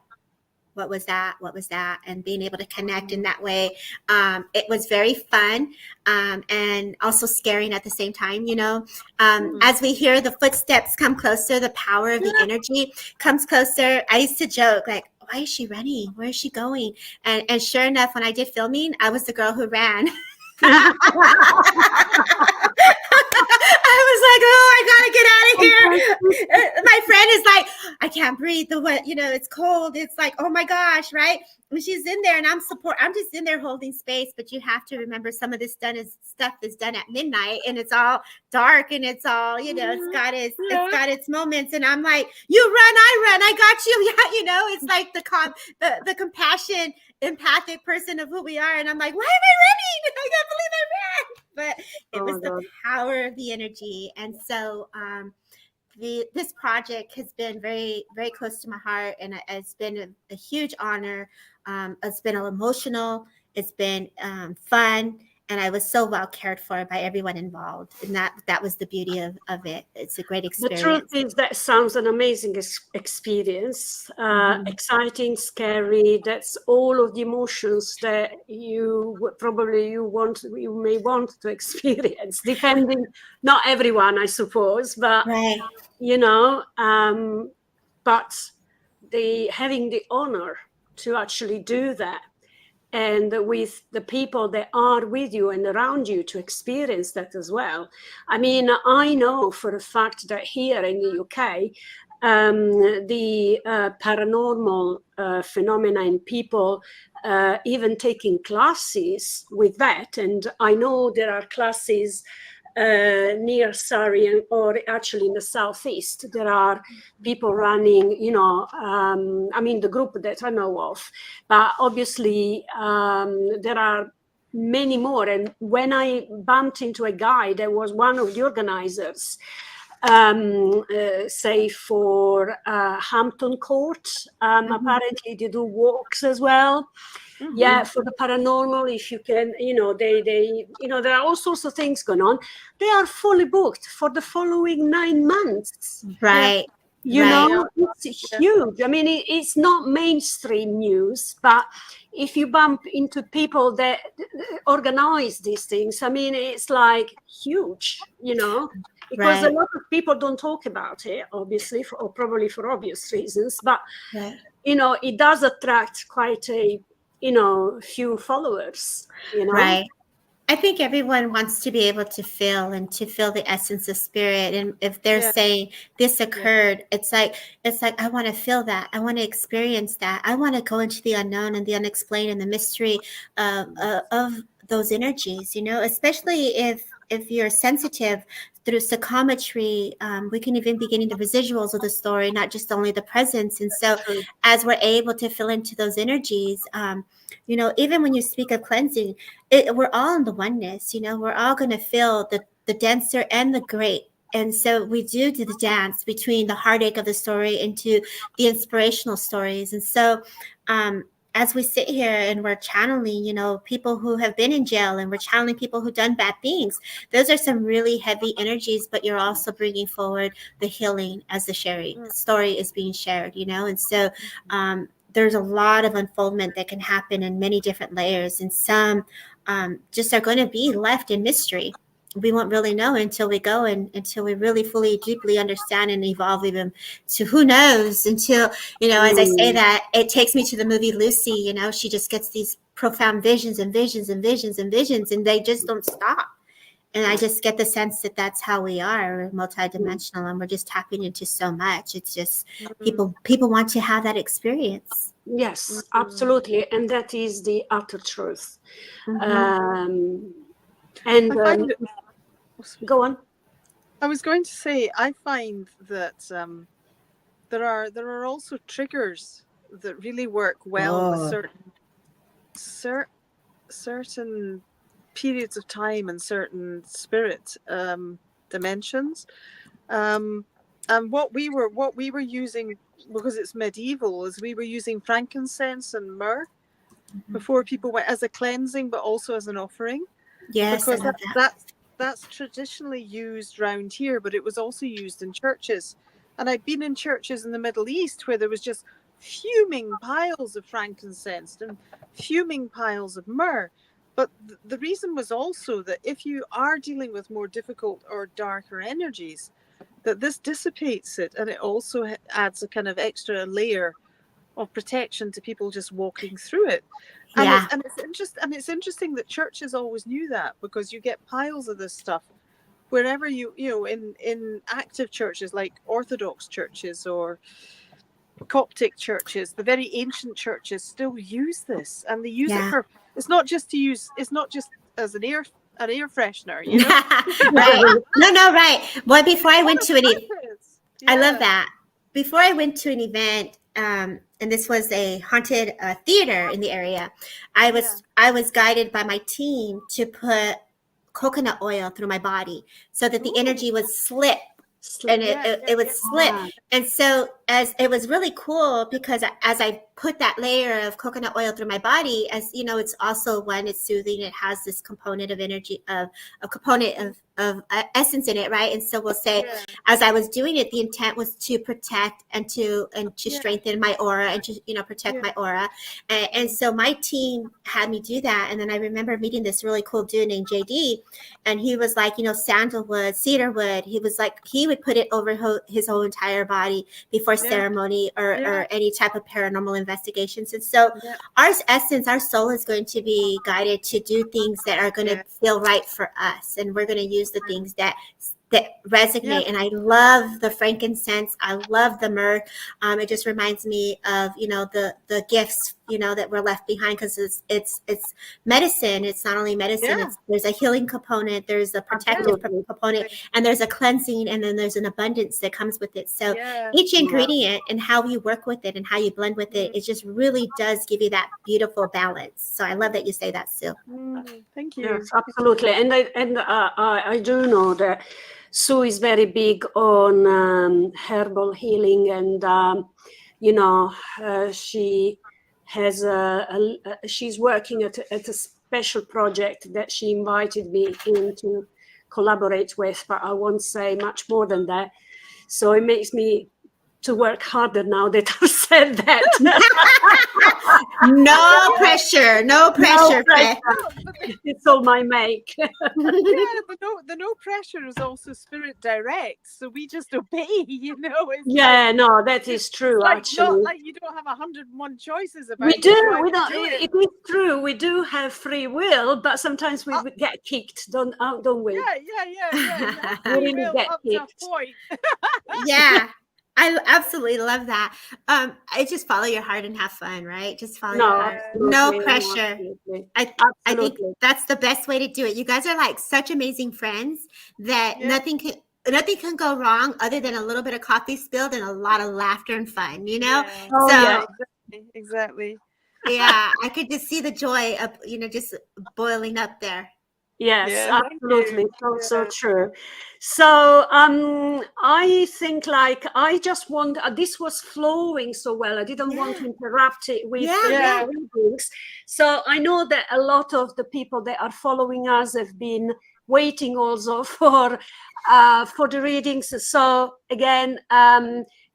Speaker 3: what was that? What was that? And being able to connect in that way. It was very fun, and also scaring at the same time, you know. As we hear the footsteps come closer, the power of the energy comes closer. I used to joke, like, why is she running? Where is she going? And sure enough, when I did filming, I was the girl who ran. I was like, oh, I gotta get out of here. My friend is like, I can't breathe. You know, it's cold. It's like, oh my gosh, right? And she's in there, and I'm just in there holding space. But you have to remember, some of this stuff is done at midnight, and it's all dark, and it's all, you know, it's got its moments. And I'm like, you run, I run, I got you. Yeah, you know, it's like the compassion, empathic person of who we are. And I'm like, why am I running? I can't believe I ran. But it was the power of the energy. And so this project has been very, very close to my heart, and it's been a huge honor. It's been emotional. It's been fun. And I was so well cared for by everyone involved. And that was the beauty of it. It's a great experience.
Speaker 1: The truth is, that sounds an amazing experience. Exciting, scary. That's all of the emotions that you may want to experience, depending, not everyone, I suppose, but, you know, but having the honor to actually do that, and with the people that are with you and around you to experience that as well. I mean, I know for a fact that here in the UK, the paranormal phenomena and people even taking classes with that. And I know there are classes near Surrey, or actually in the southeast, there are people running, you know, I mean, the group that I know of, but obviously there are many more. And when I bumped into a guy that was one of the organizers, say for Hampton Court, apparently they do walks as well. Yeah, for the paranormal, if you can, they there are all sorts of things going on. They are fully booked for the following 9 months.
Speaker 3: Right.
Speaker 1: It's huge. I mean, it's not mainstream news, but if you bump into people that organize these things, I mean, it's like huge, because a lot of people don't talk about it, obviously, or probably for obvious reasons, but it does attract quite a few followers.
Speaker 3: Right. I think everyone wants to be able to feel the essence of spirit. And if they're saying this occurred, it's like, I want to feel that. I want to experience that. I want to go into the unknown and the unexplained and the mystery of those energies, especially if you're sensitive through psychometry. We can even be getting the residuals of the story, not just only the presence. And so as we're able to feel into those energies, even when you speak of cleansing, we're all in the oneness. We're all going to feel the denser and the great. And so we do the dance between the heartache of the story into the inspirational stories. And so as we sit here and we're channeling, people who have been in jail, and we're channeling people who've done bad things, those are some really heavy energies, but you're also bringing forward the healing as the story is being shared, And so there's a lot of unfoldment that can happen in many different layers, and some just are going to be left in mystery. We won't really know until we go and until we really fully, deeply understand and evolve even to who knows, until, as I say that, it takes me to the movie Lucy, she just gets these profound visions and visions and visions and visions, and they just don't stop. And I just get the sense that that's how we are, multidimensional, and we're just tapping into so much. It's just people want to have that experience.
Speaker 1: Yes, absolutely. And that is the utter truth. Go on.
Speaker 2: I was going to say, I find that there are also triggers that really work well with certain periods of time and certain spirit dimensions. And what we were using, because it's medieval, is we were using frankincense and myrrh before people went, as a cleansing, but also as an offering.
Speaker 3: Yes,
Speaker 2: because that's traditionally used around here, but it was also used in churches. And I've been in churches in the Middle East where there was just fuming piles of frankincense and fuming piles of myrrh. But the reason was also that if you are dealing with more difficult or darker energies, that this dissipates it, and it also adds a kind of extra layer of protection to people just walking through it. And it's interesting that churches always knew that, because you get piles of this stuff wherever in active churches like Orthodox churches or Coptic churches. The very ancient churches still use this, and they use it for. It's not just as an air freshener,
Speaker 3: Right? No, right. Well, before I went to an event, I love that. Before I went to an event, and this was a haunted theater in the area, I was guided by my team to put coconut oil through my body so that the energy would slip. And it would slip. And so as it was really cool, because as I put that layer of coconut oil through my body, as it's also, when it's soothing, it has this component of energy, of a component of essence in it, right? And so we'll say, as I was doing it, the intent was to protect and to strengthen my aura, and to protect my aura. And so my team had me do that. And then I remember meeting this really cool dude named JD, and he was like, sandalwood, cedarwood. He was like, he would put it over his whole entire body before ceremony or any type of paranormal investigations. And so our essence, our soul, is going to be guided to do things that are going to feel right for us, and we're going to use the things that resonate. And I love the frankincense. I love the myrrh. It just reminds me of the gifts that we're left behind, because it's medicine. It's not only medicine. There's a healing component. There's a protective component, and there's a cleansing, and then there's an abundance that comes with it. So each ingredient and how you work with it and how you blend with it, it just really does give you that beautiful balance. So I love that you say that, Sue.
Speaker 2: Thank you.
Speaker 1: Yes, absolutely. And I do know that Sue is very big on herbal healing, and she has she's working at a special project that she invited me in to collaborate with, but I won't say much more than that. So it makes me to work harder now that I've said that.
Speaker 3: No pressure. No pressure.
Speaker 1: It's all my make.
Speaker 2: The no pressure is also spirit direct, so we just obey.
Speaker 1: That is true. Actually,
Speaker 2: not like you don't have 101 choices about.
Speaker 1: We do. We don't. It is true. We do have free will, but sometimes we get kicked. Don't we?
Speaker 2: Yeah.
Speaker 1: We really get kicked.
Speaker 2: To a point.
Speaker 3: Yeah. I absolutely love that. I just follow your heart and have fun, right? Just follow your heart. No pressure. I think that's the best way to do it. You guys are like such amazing friends that nothing can go wrong other than a little bit of coffee spilled and a lot of laughter and fun,
Speaker 2: Exactly.
Speaker 3: Yeah, I could just see the joy of, just boiling up there.
Speaker 1: Yes, absolutely. So true. So I think I just want, this was flowing so well. I didn't want to interrupt it with the readings. So I know that a lot of the people that are following us have been waiting also for the readings. So again,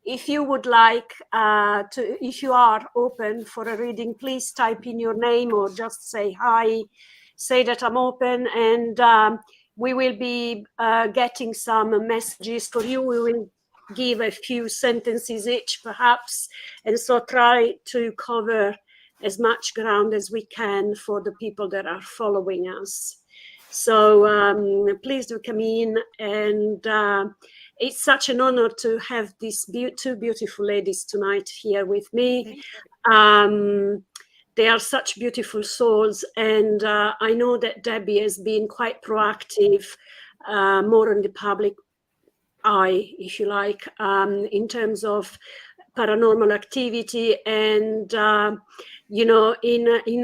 Speaker 1: if you would like if you are open for a reading, please type in your name or just say hi. Say that I'm open, and we will be getting some messages for you. We will give a few sentences each, perhaps, and so try to cover as much ground as we can for the people that are following us. So please do come in, and it's such an honor to have these two beautiful ladies tonight here with me. They are such beautiful souls, and I know that Debbie has been quite proactive, more on the public eye, if you like, in terms of paranormal activity. And in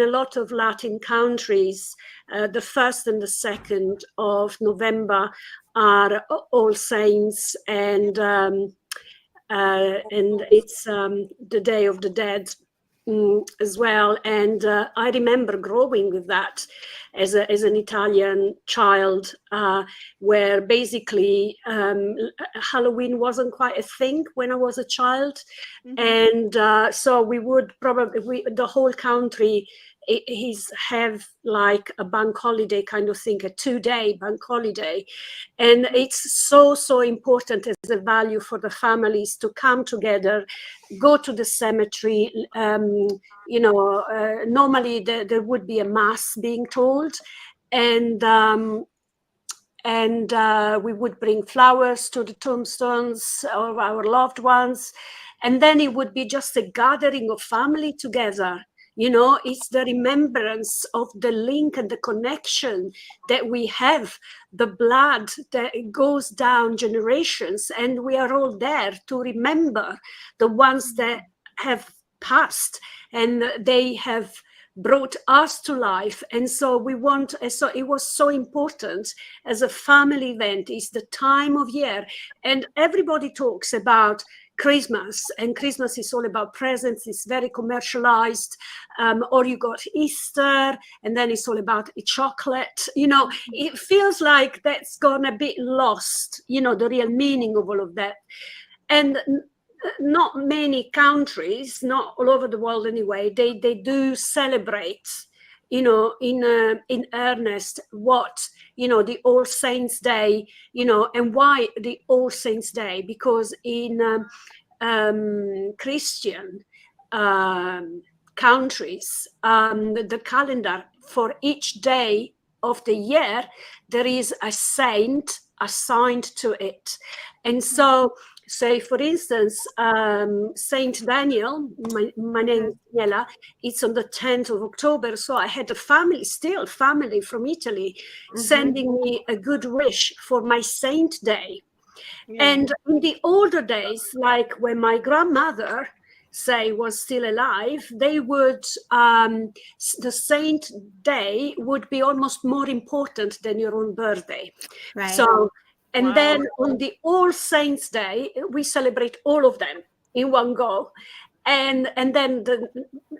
Speaker 1: a lot of Latin countries, the 1st and the 2nd of November are All Saints, and it's the Day of the Dead as well. And I remember growing with that as an Italian child, where basically Halloween wasn't quite a thing when I was a child. And so we would probably, the whole country have like a bank holiday kind of thing, a 2-day bank holiday. And it's so important as a value for the families to come together, go to the cemetery. Normally there would be a mass being told, and we would bring flowers to the tombstones of our loved ones, and then it would be just a gathering of family together. It's the remembrance of the link and the connection that we have, the blood that goes down generations, and we are all there to remember the ones that have passed, and they have brought us to life. And so it was so important as a family event. It's the time of year, and everybody talks about Christmas, and Christmas is all about presents. It's very commercialized. Or you got Easter, and then it's all about chocolate. It feels like that's gone a bit lost, the real meaning of all of that. And not many countries, not all over the world anyway, they do celebrate, in earnest, what, the All Saints Day, and why the All Saints Day? Because in Christian countries, the calendar for each day of the year, there is a saint assigned to it. And so Say, for instance, Saint Daniel, my name is Daniela, it's on the 10th of October. So I had a family from Italy, sending me a good wish for my saint day. And in the older days, like when my grandmother, say, was still alive, they would, the saint day would be almost more important than your own birthday.
Speaker 3: Right.
Speaker 1: So, and then on the All Saints Day, we celebrate all of them in one go. And then the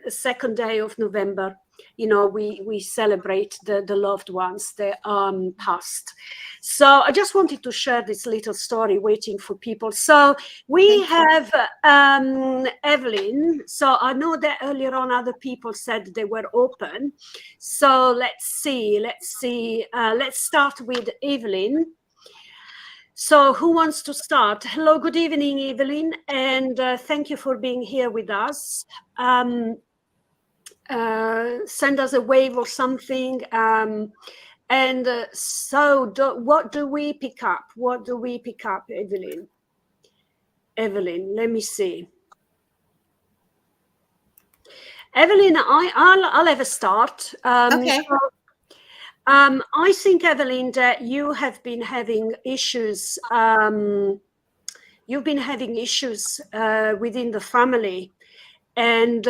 Speaker 1: second day of November, we celebrate the loved ones that passed. So I just wanted to share this little story, waiting for people. So we have Evelyn. So I know that earlier on other people said they were open. So let's see. Let's start with Evelyn. So who wants to start? Hello, good evening, Evelyn, and thank you for being here with us. Send us a wave or something. What do we pick up? What do we pick up, Evelyn? Evelyn, let me see. Evelyn, I'll have a start.
Speaker 3: Okay.
Speaker 1: So, I think, Evelyn, that you have been having issues. You've been having issues within the family, and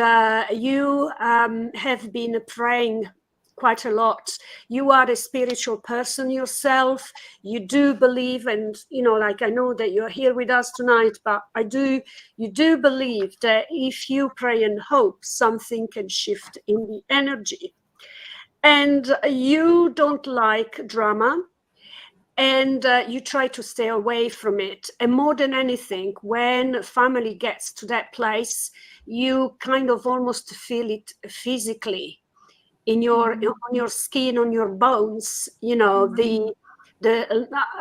Speaker 1: you have been praying quite a lot. You are a spiritual person yourself. You do believe, and like, I know that you're here with us tonight, but you do believe that if you pray and hope, something can shift in the energy. And you don't like drama, and you try to stay away from it. And more than anything, when family gets to that place, you kind of almost feel it physically on your skin, on your bones, the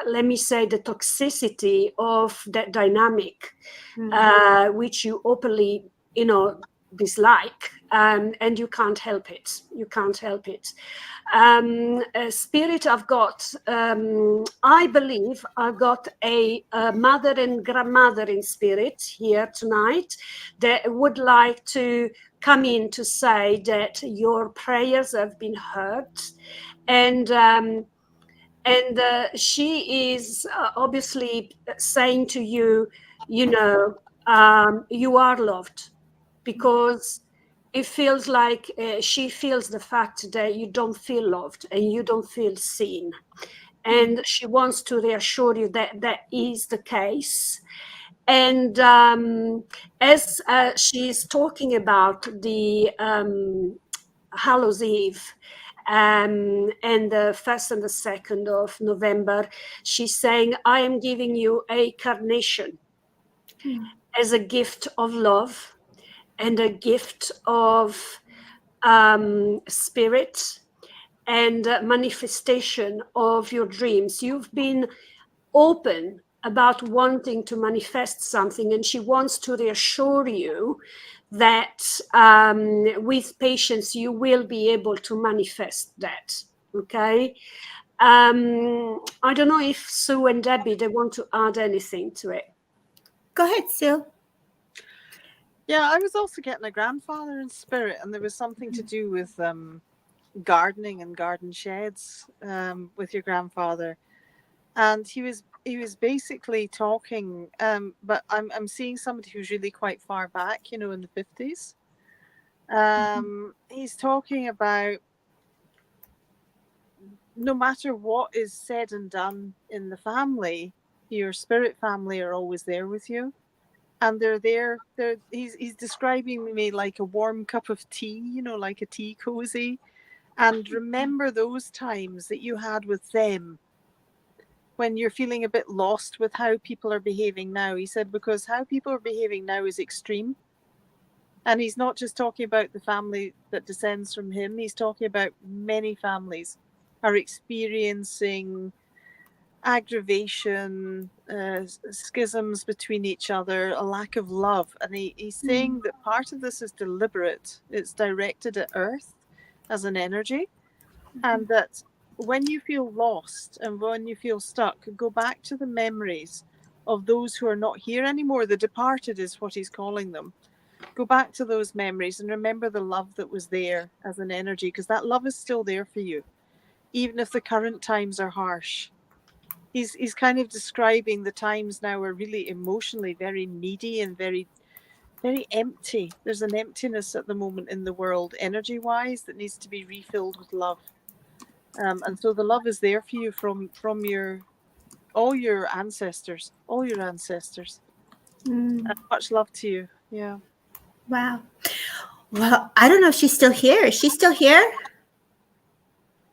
Speaker 1: let me say, the toxicity of that dynamic, which you openly dislike, and you can't help it. Spirit, I've got, I believe I've got a mother and grandmother in spirit here tonight that would like to come in to say that your prayers have been heard, and she is obviously saying to you, you are loved, because it feels like she feels the fact that you don't feel loved and you don't feel seen. And she wants to reassure you that that is the case. And as she's talking about the Hallows Eve, and the 1st and the 2nd of November, she's saying, I am giving you a carnation as a gift of love and a gift of spirit and manifestation of your dreams. You've been open about wanting to manifest something, and she wants to reassure you that with patience you will be able to manifest that. Okay. I don't know if Sue and Debbie, they want to add anything to it.
Speaker 3: Go ahead, Sue.
Speaker 2: Yeah, I was also getting a grandfather in spirit, and there was something to do with gardening and garden sheds with your grandfather, and he was basically talking, but I'm seeing somebody who's really quite far back, in the 50s. He's talking about no matter what is said and done in the family, your spirit family are always there with you. And they're there. He's describing me like a warm cup of tea, like a tea cozy. And remember those times that you had with them when you're feeling a bit lost with how people are behaving now. He said, because how people are behaving now is extreme. And he's not just talking about the family that descends from him. He's talking about many families are experiencing aggravation, schisms between each other, a lack of love. And he's saying that part of this is deliberate. It's directed at Earth as an energy. And that when you feel lost and when you feel stuck, go back to the memories of those who are not here anymore. The departed is what he's calling them. Go back to those memories and remember the love that was there as an energy, because that love is still there for you, even if the current times are harsh. He's kind of describing the times now are really emotionally very needy and very, very empty. There's an emptiness at the moment in the world, energy-wise, that needs to be refilled with love. And so the love is there for you from all your ancestors. Much love to you. Yeah.
Speaker 3: Wow. Well, I don't know if she's still here. Is she still here?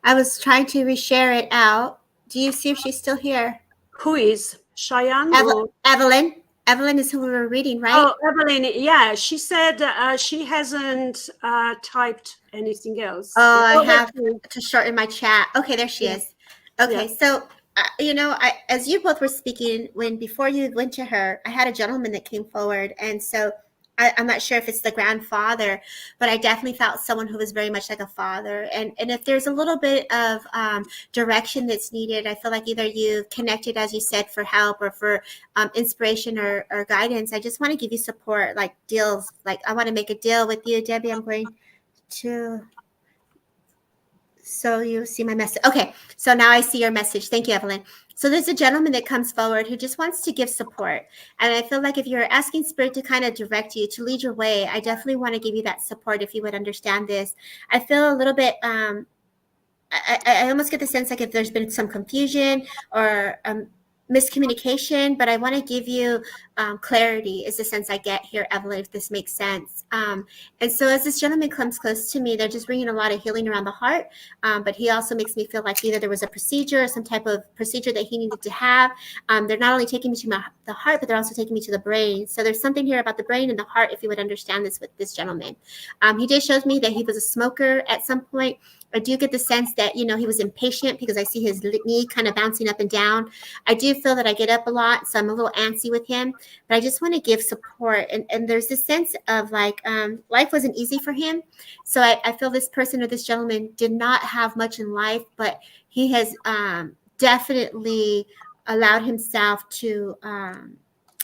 Speaker 3: I was trying to reshare it out. Do you see if she's still here?
Speaker 1: Who is? Cheyenne?
Speaker 3: Evelyn. Evelyn is who we were reading, right?
Speaker 1: Oh, Evelyn. Yeah, she said she hasn't typed anything else.
Speaker 3: Oh, I have to shorten my chat. Okay, there she is. Okay, so as you both were speaking, before you went to her, I had a gentleman that came forward, and so I'm not sure if it's the grandfather, but I definitely felt someone who was very much like a father. And if there's a little bit of direction that's needed, I feel like either you connected, as you said, for help or for inspiration or guidance. I just want to give you support, like deals. Like, I want to make a deal with you, Debbie. I'm going to... So you see my message. Okay, so now I see your message. Thank you, Evelyn. So there's a gentleman that comes forward who just wants to give support. And I feel like if you're asking Spirit to kind of direct you, to lead your way, I definitely want to give you that support if you would understand this. I feel a little bit, I almost get the sense like if there's been some confusion or miscommunication, but I want to give you clarity is the sense I get here, Evelyn, if this makes sense. And so as this gentleman comes close to me, they're just bringing a lot of healing around the heart, but he also makes me feel like either there was a procedure or some type of procedure that he needed to have. They're not only taking me to the heart, but they're also taking me to the brain. So there's something here about the brain and the heart, if you would understand this with this gentleman. He did show me that he was a smoker at some point. I do get the sense that, he was impatient because I see his knee kind of bouncing up and down. I do feel that I get up a lot, so I'm a little antsy with him, but I just want to give support. And there's this sense of like, life wasn't easy for him. So I feel this person or this gentleman did not have much in life, but he has definitely allowed himself to,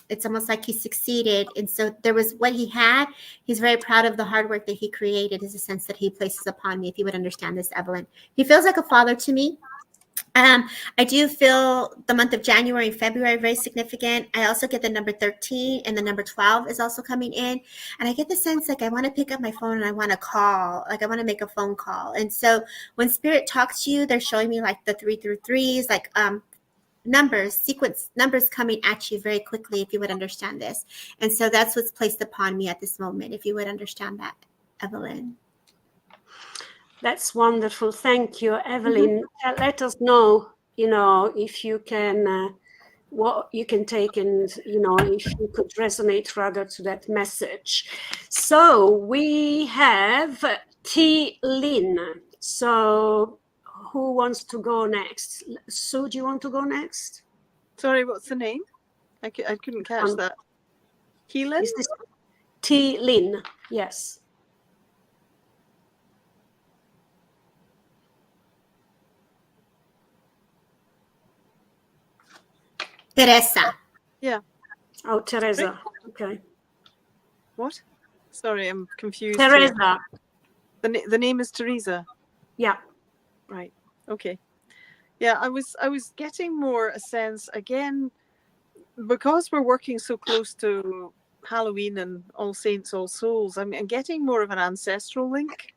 Speaker 3: it's almost like he succeeded. And so there was what he had. He's very proud of the hard work that he created, is a sense that he places upon me, if you would understand this, Evelyn. He feels like a father to me. I do feel the month of January and February very significant. I also get the number 13 and the number 12 is also coming in. And I get the sense like I want to pick up my phone and I want to call, like I want to make a phone call. And so when Spirit talks to you, they're showing me like the 3 through 3s, like sequence numbers coming at you very quickly, if you would understand this. And so that's what's placed upon me at this moment, if you would understand that, Evelyn.
Speaker 1: That's wonderful. Thank you, Evelyn. Let us know, if you can, what you can take, and, if you could resonate rather to that message. So we have T. Lynn. So who wants to go next? Sue, do you want to go next?
Speaker 2: Sorry, what's the name? I couldn't catch that. Keelan?
Speaker 1: T. Lynn, yes.
Speaker 3: Teresa.
Speaker 2: Yeah.
Speaker 1: Oh, Teresa. Okay.
Speaker 2: What? Sorry, I'm confused.
Speaker 1: Teresa.
Speaker 2: The name is Teresa.
Speaker 1: Yeah.
Speaker 2: Right. Okay. Yeah, I was getting more a sense again, because we're working so close to Halloween and All Saints, All Souls. I'm getting more of an ancestral link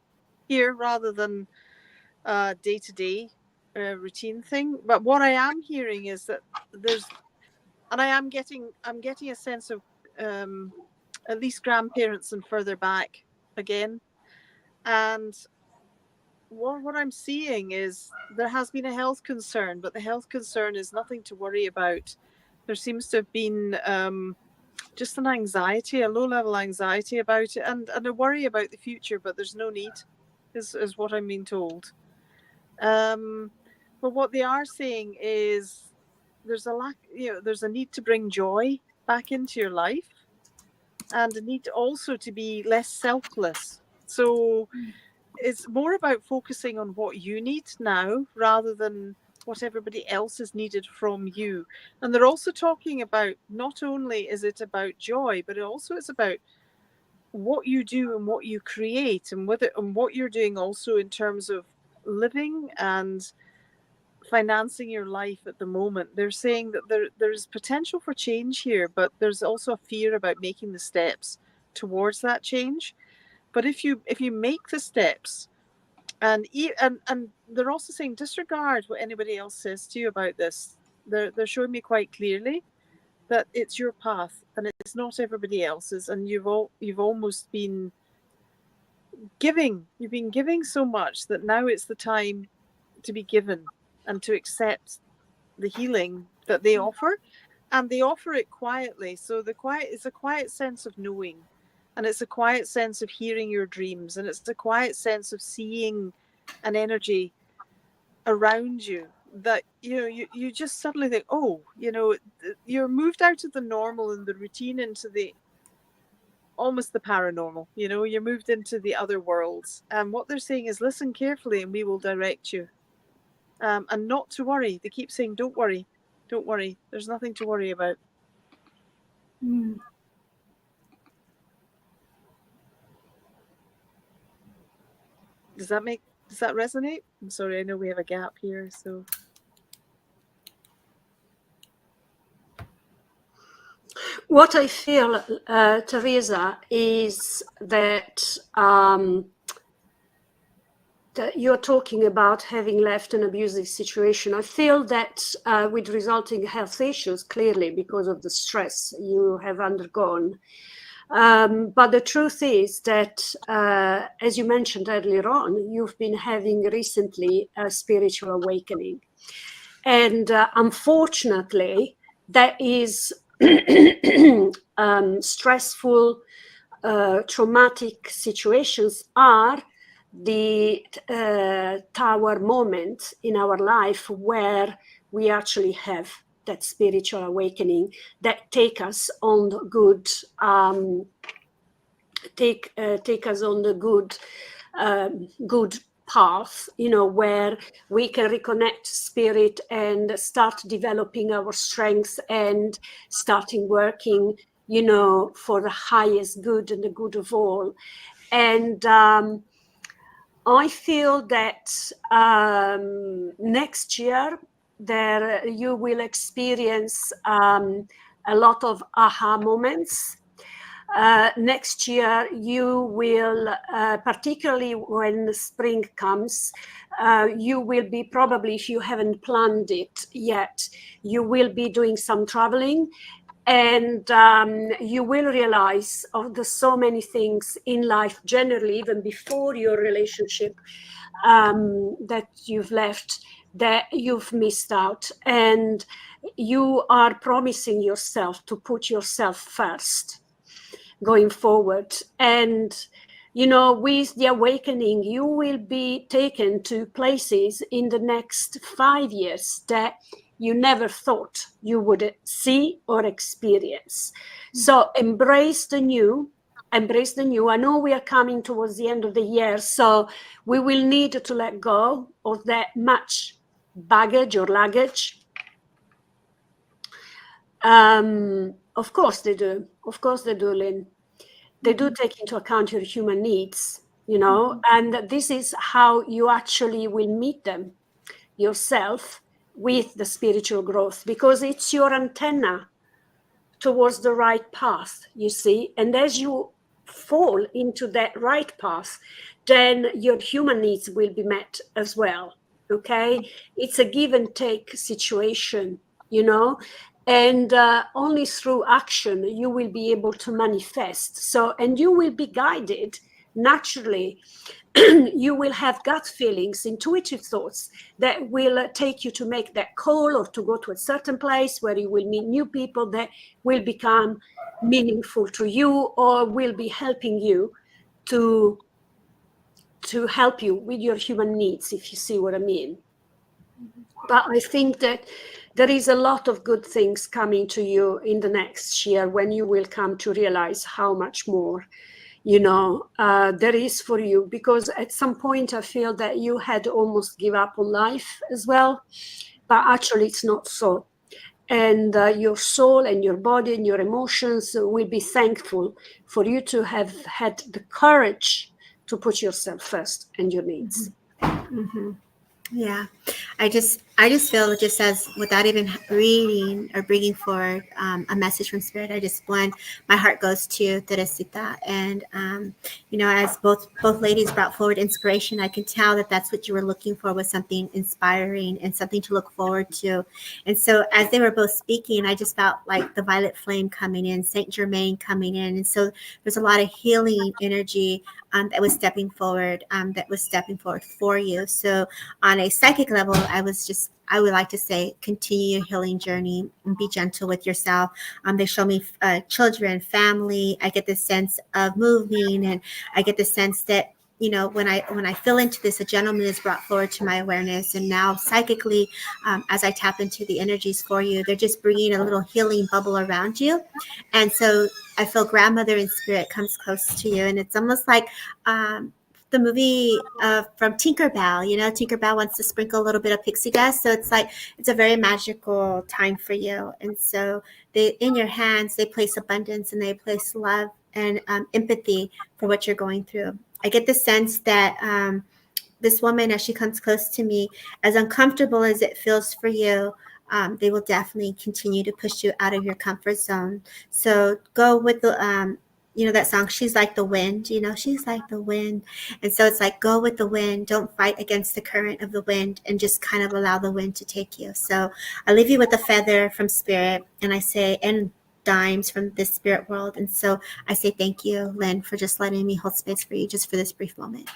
Speaker 2: here rather than day-to-day routine thing. But what I am hearing is that I'm getting a sense of at least grandparents and further back again. And what I'm seeing is there has been a health concern, but the health concern is nothing to worry about. There seems to have been just an anxiety, a low-level anxiety about it, and a worry about the future, but there's no need, is what I'm being told. But what they are saying is there's a lack, there's a need to bring joy back into your life, and a need also to be less selfless. So it's more about focusing on what you need now rather than what everybody else is needed from you. And they're also talking about, not only is it about joy, but it also is about what you do and what you create, and whether and what you're doing also in terms of living and financing your life at the moment. They're saying that there's potential for change here, but there's also a fear about making the steps towards that change. But if you make the steps, and they're also saying disregard what anybody else says to you about this. They're showing me quite clearly that it's your path and it's not everybody else's, and you've almost been giving. You've been giving so much that now it's the time to be given and to accept the healing that they offer, and they offer it quietly. So the quiet is a quiet sense of knowing, and it's a quiet sense of hearing your dreams, and it's a quiet sense of seeing an energy around you that you just suddenly think, oh, you're moved out of the normal and the routine into the almost the paranormal. You're moved into the other worlds, and what they're saying is listen carefully and we will direct you, and not to worry. They keep saying don't worry, there's nothing to worry about. Does that resonate? I'm sorry, I know we have a gap here, so
Speaker 1: what I feel, Teresa, is that that you're talking about having left an abusive situation. I feel that with resulting health issues, clearly because of the stress you have undergone. But the truth is that, as you mentioned earlier on, you've been having recently a spiritual awakening. And unfortunately, that is stressful, traumatic situations are the tower moment in our life where we actually have that spiritual awakening that take us on the good, take us on the good path, where we can reconnect spirit and start developing our strengths and starting working, for the highest good and the good of all. And I feel that next year you will experience a lot of aha moments. Next year you will, particularly when spring comes, you will be probably, if you haven't planned it yet, you will be doing some traveling. And you will realize of the so many things in life generally, even before your relationship, that you've left, that you've missed out. And you are promising yourself to put yourself first going forward. And, with the awakening, you will be taken to places in the next 5 years that you never thought you would see or experience. So embrace the new. I know we are coming towards the end of the year, so we will need to let go of that much baggage or luggage. Of course they do, Lynn. They do take into account your human needs, and this is how you actually will meet them yourself with the spiritual growth, because it's your antenna towards the right path, you see. And as you fall into that right path, then your human needs will be met as well. Okay, it's a give and take situation, and only through action you will be able to manifest. So, and you will be guided naturally. You will have gut feelings, intuitive thoughts that will take you to make that call or to go to a certain place where you will meet new people that will become meaningful to you or will be helping you to help you with your human needs, if you see what I mean. But I think that there is a lot of good things coming to you in the next year when you will come to realize how much more there is for you, because at some point I feel that you had almost give up on life as well, but actually it's not so. And your soul and your body and your emotions will be thankful for you to have had the courage to put yourself first and your needs.
Speaker 3: Mm-hmm. Yeah, I just feel, just as without even reading or bringing forward a message from Spirit, I just my heart goes to Teresita, and as both ladies brought forward inspiration, I can tell that that's what you were looking for, was something inspiring and something to look forward to. And so as they were both speaking, I just felt like the violet flame coming in, Saint Germain coming in, and so there's a lot of healing energy that was stepping forward for you. So on a psychic level, I would like to say, continue your healing journey and be gentle with yourself. They show me children, family. I get the sense of moving, and I get the sense that, when I feel into this, a gentleman is brought forward to my awareness. And now psychically, as I tap into the energies for you, they're just bringing a little healing bubble around you. And so I feel grandmother in spirit comes close to you. And it's almost like the movie from Tinkerbell. Tinkerbell wants to sprinkle a little bit of pixie dust. So it's a very magical time for you. And so in your hands, they place abundance, and they place love and empathy for what you're going through. I get the sense that this woman, as she comes close to me, as uncomfortable as it feels for you, they will definitely continue to push you out of your comfort zone. So go with the that song, She's Like the Wind, she's like the wind. And so it's like, go with the wind. Don't fight against the current of the wind, and just kind of allow the wind to take you. So I leave you with a feather from Spirit, and I say, and dimes from this spirit world. And so I say thank you, Lynn, for just letting me hold space for you just for this brief moment.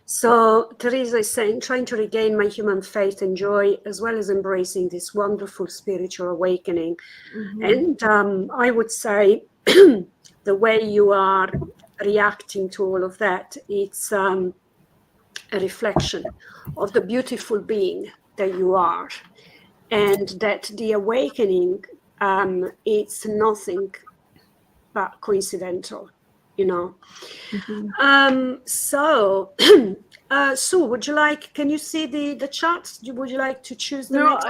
Speaker 1: So Teresa is saying, trying to regain my human faith and joy, as well as embracing this wonderful spiritual awakening. Mm-hmm. And I would say the way you are reacting to all of that, it's a reflection of the beautiful being that you are, and that the awakening, it's nothing but coincidental, Mm-hmm. So Sue, can you see the chat? Would you like to choose the next?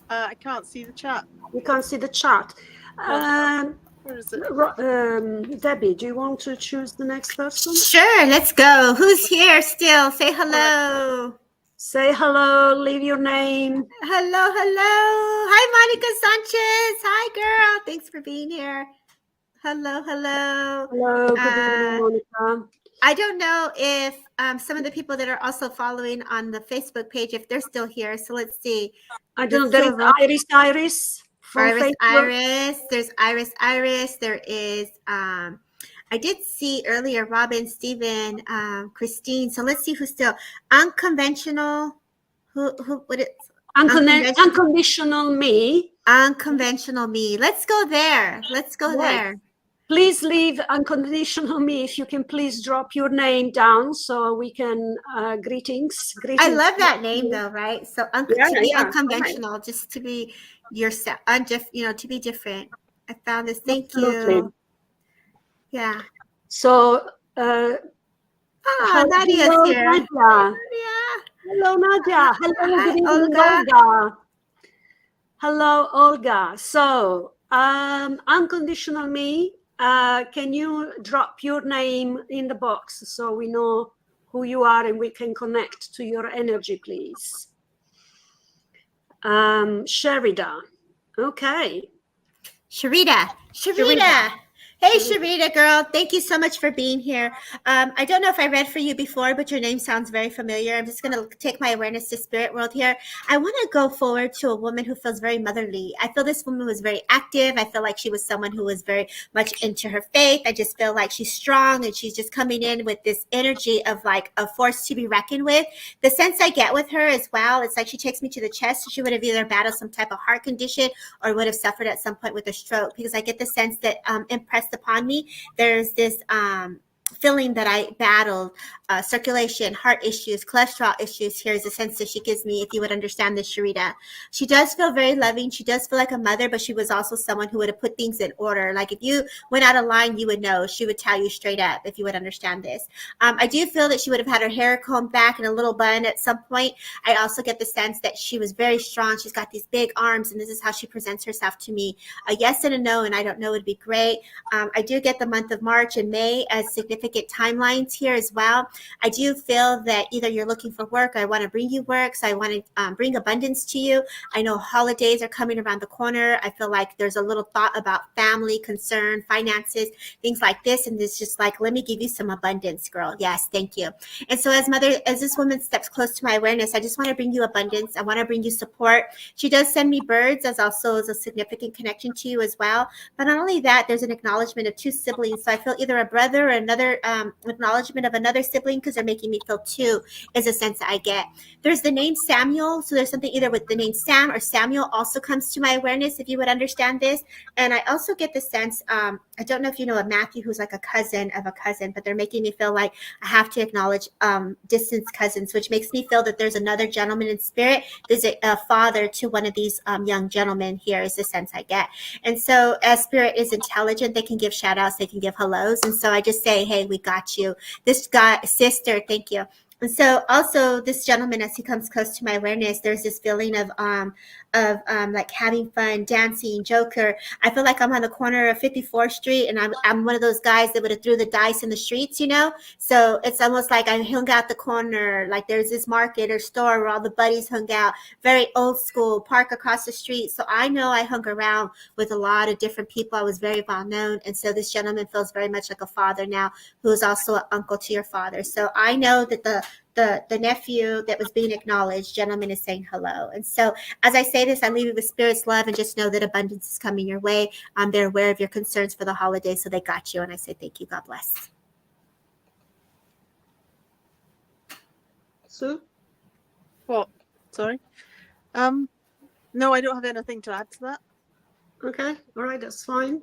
Speaker 2: I can't see the chat.
Speaker 1: You can't see the chat.
Speaker 2: Where is it?
Speaker 1: Debbie, do you want to choose the next person?
Speaker 3: Sure, let's go. Who's here still? Say hello.
Speaker 1: Say hello, leave your name.
Speaker 3: Hello. Hi, Monica Sanchez. Hi, girl. Thanks for being here. Hello.
Speaker 1: Hello, good evening, Monica.
Speaker 3: I don't know if some of the people that are also following on the Facebook page, if they're still here. So let's see.
Speaker 1: I don't know. There is Iris.
Speaker 3: Iris. There's Iris. There is, I did see earlier, Robin, Stephen, Christine. So let's see who's still unconventional. What is
Speaker 1: unconditional me?
Speaker 3: Unconventional me. Let's go there. There.
Speaker 1: Please leave unconditional me. If you can, please drop your name down so we can greetings.
Speaker 3: I love that name though, right? So to be unconventional, right. Just to be yourself, to be different. I found this. Thank you. Yeah.
Speaker 1: So
Speaker 3: Nadia's here.
Speaker 1: Nadia. Hello, Nadia. Hello, Olga. Hello, Olga. So unconditional me. Can you drop your name in the box so we know who you are and we can connect to your energy, please? Sherida. Okay.
Speaker 3: Sharita. Hey, Sharita, girl. Thank you so much for being here. I don't know if I read for you before, but your name sounds very familiar. I'm just going to take my awareness to spirit world here. I want to go forward to a woman who feels very motherly. I feel this woman was very active. I feel like she was someone who was very much into her faith. I just feel like she's strong, and she's just coming in with this energy of like a force to be reckoned with. The sense I get with her as well, it's like she takes me to the chest. She would have either battled some type of heart condition or would have suffered at some point with a stroke, because I get the sense that impressed upon me, there's this feeling that I battled, circulation, heart issues, cholesterol issues. Here's a sense that she gives me, if you would understand this, Sharita. She does feel very loving. She does feel like a mother, but she was also someone who would have put things in order. Like if you went out of line, you would know. She would tell you straight up, if you would understand this. I do feel that she would have had her hair combed back in a little bun at some point. I also get the sense that she was very strong. She's got these big arms, and this is how she presents herself to me. A yes and a no, and I don't know would be great. I do get the month of March and May as significant timelines here as well. I do feel that either you're looking for work, I want to bring you work, so I want to bring abundance to you. I know holidays are coming around the corner. I feel like there's a little thought about family, concern, finances, things like this, and it's just like, let me give you some abundance, girl. Yes, thank you. And so as this woman steps close to my awareness, I just want to bring you abundance. I want to bring you support. She does send me birds, as also is a significant connection to you as well. But not only that, there's an acknowledgement of two siblings. So I feel either a brother or another acknowledgement of another sibling, because they're making me feel two is a sense that I get. There's the name Samuel. So there's something either with the name Sam or Samuel also comes to my awareness, if you would understand this. And I also get the sense, I don't know if you know a Matthew who's like a cousin of a cousin, but they're making me feel like I have to acknowledge distant cousins, which makes me feel that there's another gentleman in spirit. There's a father to one of these young gentlemen here is the sense I get. And so as spirit is intelligent, they can give shout outs, they can give hellos. And so I just say, hey, we got you. This guy, sister, thank you. And so also this gentleman, as he comes close to my awareness, there's this feeling of like having fun, dancing, joker. I feel like I'm on the corner of 54th Street, and I'm one of those guys that would have threw the dice in the streets, you know? So it's almost like I hung out the corner, like there's this market or store where all the buddies hung out, very old school, park across the street. So I know I hung around with a lot of different people. I was very well known. And so this gentleman feels very much like a father now, who is also an uncle to your father. So I know that the nephew that was being acknowledged, gentleman, is saying hello. And so as I say this, I leave you with spirit's love, and just know that abundance is coming your way. They're aware of your concerns for the holidays, so they got you. And I say thank you. God bless.
Speaker 2: Sue? What? Sorry. No, I don't have anything to add to that.
Speaker 1: Okay, all right, that's fine.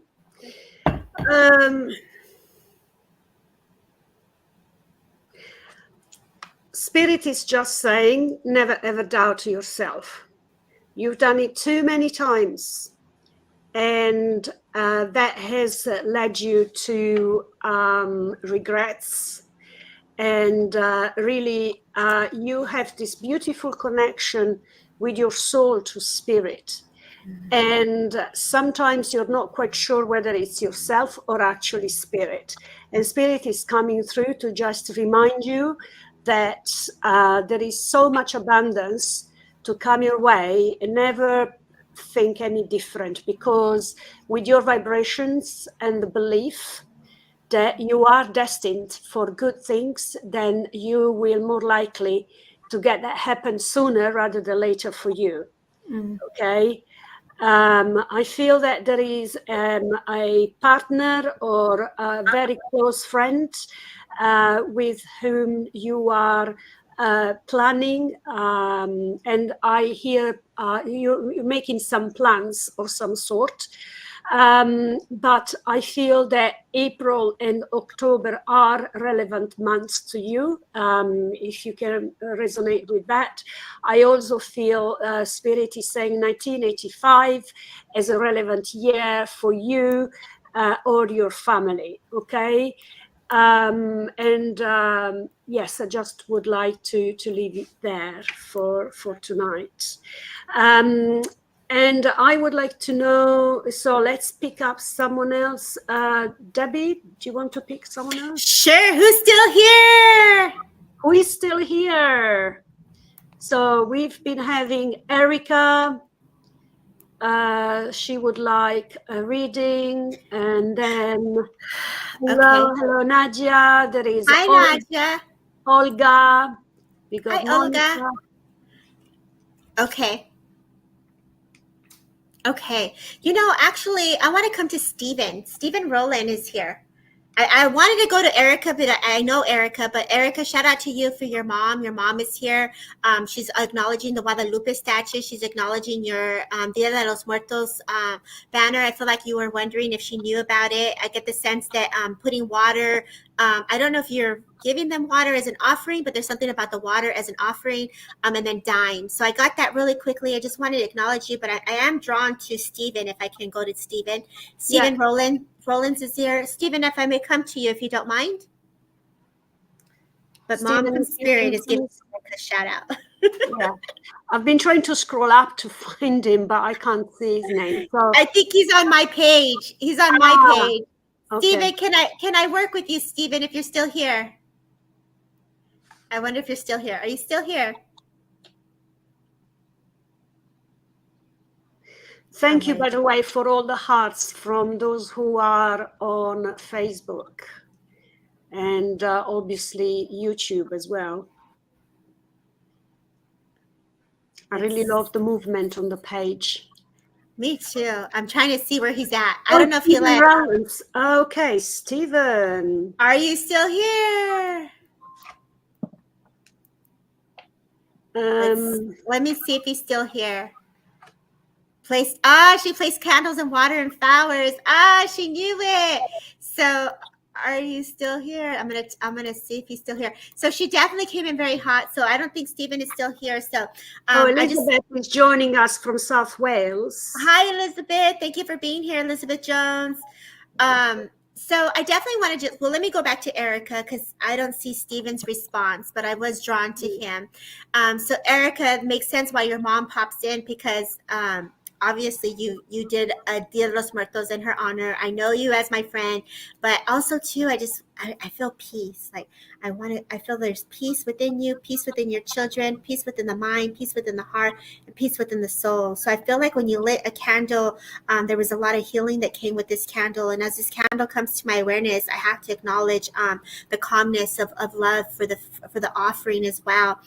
Speaker 1: Spirit is just saying, never ever doubt yourself. You've done it too many times, and that has led you to regrets. And really, you have this beautiful connection with your soul to spirit. And sometimes you're not quite sure whether it's yourself or actually spirit. And spirit is coming through to just remind you that there is so much abundance to come your way, and never think any different, because with your vibrations and the belief that you are destined for good things, then you will more likely to get that happen sooner rather than later for you. Okay. I feel that there is a partner or a very close friend with whom you are planning, and I hear you're making some plans of some sort. But I feel that April and October are relevant months to you, if you can resonate with that. I also feel Spirit is saying 1985 as a relevant year for you or your family, okay? Yes, I just would like to leave it there for tonight. And I would like to know, so let's pick up someone else. Debbie, do you want to pick someone else?
Speaker 3: Sure. Who's still here?
Speaker 1: Who is still here? So we've been having Erica. She would like a reading. And then, hello, Nadia. There is
Speaker 3: Nadia.
Speaker 1: Olga. We got
Speaker 3: Hi,
Speaker 1: Monica.
Speaker 3: Olga. Okay. Okay. You know, actually, I want to come to Stephen. Stephen Rowland is here. I wanted to go to Erica, but I know Erica. But Erica, shout out to you for your mom. Your mom is here. She's acknowledging the Guadalupe statue. She's acknowledging your Dia de los Muertos banner. I feel like you were wondering if she knew about it. I get the sense that putting water. I don't know if you're giving them water as an offering, but there's something about the water as an offering, and then dying. So I got that really quickly. I just wanted to acknowledge you, but I am drawn to Stephen. If I can go to Stephen. Stephen Rollins is here. Stephen, if I may come to you, if you don't mind. But Stephen, Mom from Spirit is giving a shout out.
Speaker 1: Yeah, I've been trying to scroll up to find him, but I can't see his name. So
Speaker 3: I think he's on my page. He's on my page.
Speaker 1: Okay.
Speaker 3: Stephen, can I work with you, Stephen, if you're still here? I wonder if you're still here. Are you still here?
Speaker 1: Thank you, by the way, for all the hearts from those who are on Facebook and obviously YouTube as well. I really love the movement on the page.
Speaker 3: Me too. I'm trying to see where he's at. I don't know if he left.
Speaker 1: Okay, Stephen.
Speaker 3: Are you still here? Let me see if he's still here. She placed candles and water and flowers. She knew it. So are you still here? I'm gonna see if he's still here. So she definitely came in very hot. So I don't think Stephen is still here. So
Speaker 1: Elizabeth is joining us from South Wales.
Speaker 3: Hi, Elizabeth. Thank you for being here, Elizabeth Jones. So I definitely want to let me go back to Erica because I don't see Stephen's response, but I was drawn to him. So Erica, makes sense why your mom pops in because obviously you did a Dia de los Muertos in her honor. I know you as my friend, but also too, I feel peace. Like I feel there's peace within you, peace within your children, peace within the mind, peace within the heart, and peace within the soul. So I feel like when you lit a candle, there was a lot of healing that came with this candle. And as this candle comes to my awareness, I have to acknowledge the calmness of love for the offering as well.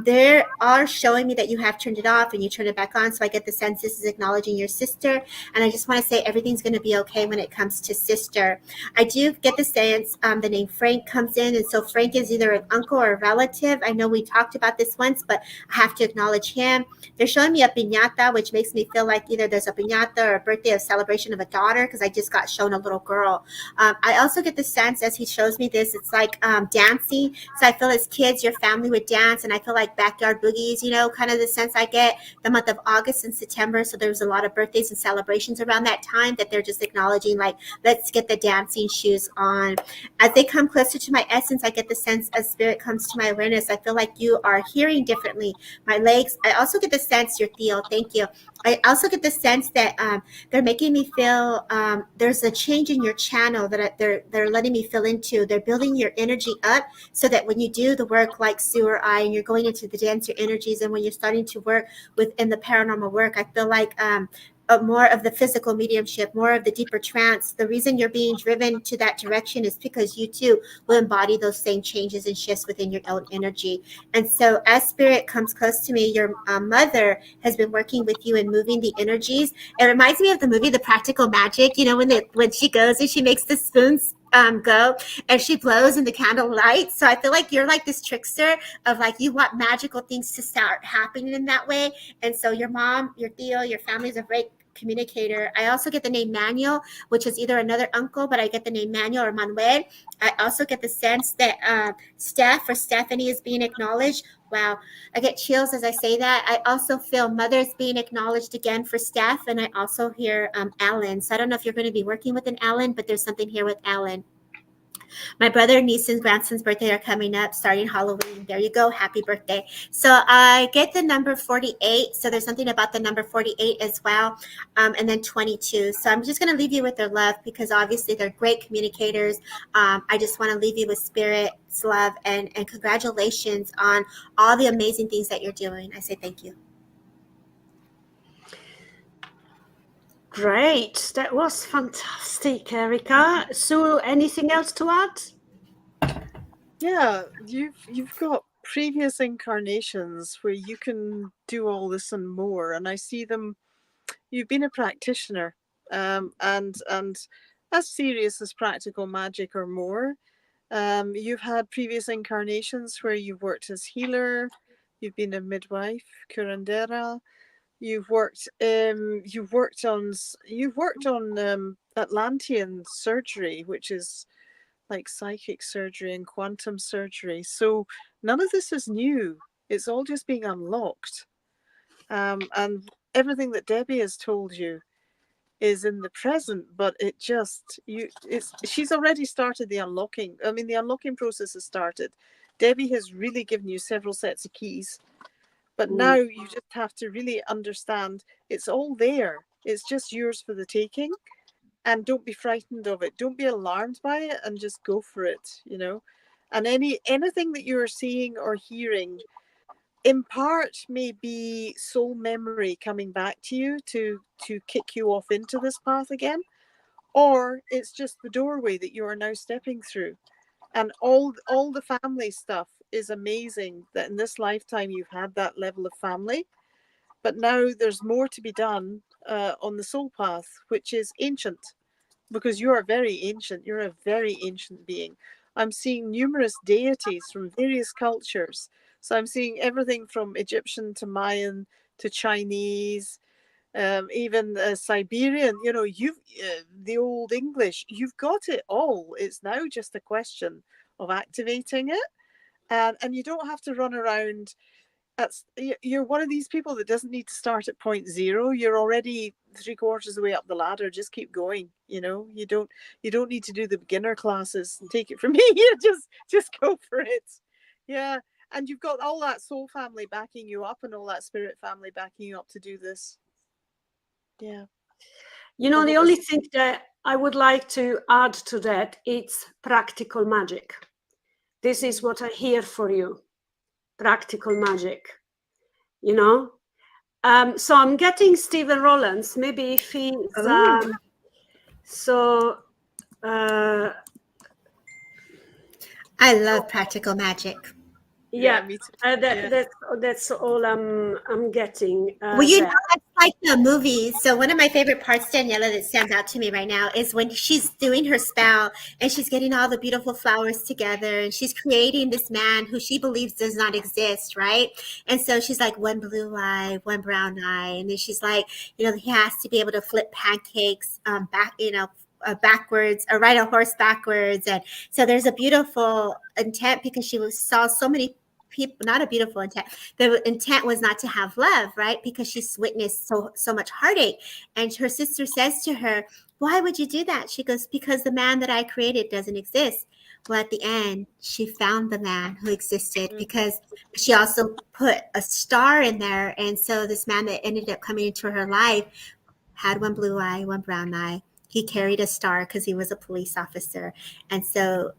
Speaker 3: They are showing me that you have turned it off and you turn it back on. So I get the sense this is acknowledging your sister. And I just want to say everything's going to be okay when it comes to sister. I do get the sense the name Frank comes in. And so Frank is either an uncle or a relative. I know we talked about this once, but I have to acknowledge him. They're showing me a piñata, which makes me feel like either there's a piñata or a birthday of celebration of a daughter, because I just got shown a little girl. I also get the sense as he shows me this, it's like dancing. So I feel as kids, your family would dance, and I feel like backyard boogies, kind of the sense I get the month of August and September. So there was a lot of birthdays and celebrations around that time that they're just acknowledging, like, let's get the dancing shoes on. As they come closer to my essence, I get the sense as spirit comes to my awareness, I feel like you are hearing differently. My legs, I also get the sense, your Theo, thank you. I also get the sense that they're making me feel there's a change in your channel that they're letting me feel into. They're building your energy up so that when you do the work like Sue or I, and you're going into the dancer energies, and when you're starting to work within the paranormal work, I feel like more of the physical mediumship, more of the deeper trance. The reason you're being driven to that direction is because you too will embody those same changes and shifts within your own energy. And so as spirit comes close to me, your mother has been working with you and moving the energies. It reminds me of the movie The Practical Magic, when she goes and she makes the spoons go and she blows in the candle light. So I feel like you're like this trickster of like, you want magical things to start happening in that way. And so your mom, your Theo, your family's a great communicator. I also get the name Manuel, which is either another uncle, but I get the name Manuel or Manuel. I also get the sense that Steph or Stephanie is being acknowledged. Wow, I get chills as I say that. I also feel mother's being acknowledged again for Steph, and I also hear Alan. So I don't know if you're going to be working with an Alan, but there's something here with Alan. My brother, niece, and grandson's birthday are coming up starting Halloween. There you go. Happy birthday. So I get the number 48. So there's something about the number 48 as well. And then 22. So I'm just going to leave you with their love because obviously they're great communicators. I just want to leave you with spirit's love and congratulations on all the amazing things that you're doing. I say thank you.
Speaker 1: Great. That was fantastic, Erica. Sue, anything else to add?
Speaker 2: Yeah, you've got previous incarnations where you can do all this and more. And I see them, you've been a practitioner, and as serious as practical magic or more. You've had previous incarnations where you've worked as healer, you've been a midwife, curandera. You've worked on Atlantean surgery, which is like psychic surgery and quantum surgery. So none of this is new. It's all just being unlocked. And everything that Debbie has told you is in the present, but she's already started the unlocking. I mean, the unlocking process has started. Debbie has really given you several sets of keys, but now you just have to really understand it's all there. It's just yours for the taking. And don't be frightened of it. Don't be alarmed by it, and just go for it, And anything that you're seeing or hearing, in part may be soul memory coming back to you to kick you off into this path again, or it's just the doorway that you are now stepping through. And all the family stuff is amazing, that in this lifetime you've had that level of family, but now there's more to be done on the soul path, which is ancient, because you are very ancient. You're a very ancient being. I'm seeing numerous deities from various cultures. So I'm seeing everything from Egyptian to Mayan to Chinese, even Siberian. The Old English. You've got it all. It's now just a question of activating it, and you don't have to run around. You're one of these people that doesn't need to start at point zero. You're already 3/4 of the way up the ladder. Just keep going. You don't need to do the beginner classes. Take it from me. You just go for it. Yeah. And you've got all that soul family backing you up, and all that spirit family backing you up to do this. Yeah.
Speaker 1: The only thing that I would like to add to that, it's practical magic. This is what I hear for you. Practical magic, so I'm getting Stephen Rollins. Maybe if he's
Speaker 3: I love practical magic.
Speaker 1: Yeah, me too. That's all I'm getting.
Speaker 3: Well, that's like the movie. So one of my favorite parts, Daniela, that stands out to me right now is when she's doing her spell and she's getting all the beautiful flowers together and she's creating this man who she believes does not exist, right? And so she's like, one blue eye, one brown eye, and then she's like, he has to be able to flip pancakes backwards, or ride a horse backwards. And so there's a beautiful intent, because she saw so many people, not a beautiful intent. The intent was not to have love, right? Because she's witnessed so much heartache. And her sister says to her, why would you do that? She goes, because the man that I created doesn't exist. Well, at the end, she found the man who existed, because she also put a star in there. And so this man that ended up coming into her life had one blue eye, one brown eye. He carried a star because he was a police officer. And so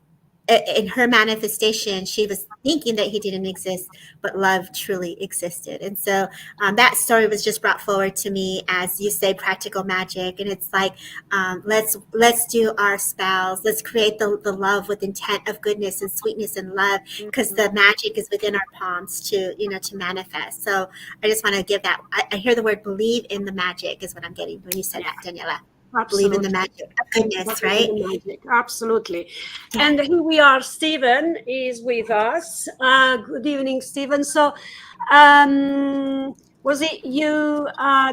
Speaker 3: in her manifestation, she was thinking that he didn't exist, but love truly existed. And so that story was just brought forward to me, as you say, practical magic. And it's like, let's do our spells. Let's create the love with intent of goodness and sweetness and love, because the magic is within our palms to manifest. So I just want to give that. I hear the word believe in the magic is what I'm getting when you said that, Daniela.
Speaker 1: Absolutely.
Speaker 3: Believe in the magic of goodness, right?
Speaker 1: Magic. Absolutely. And here we are. Stephen is with us. Good evening, Stephen. So, was it you,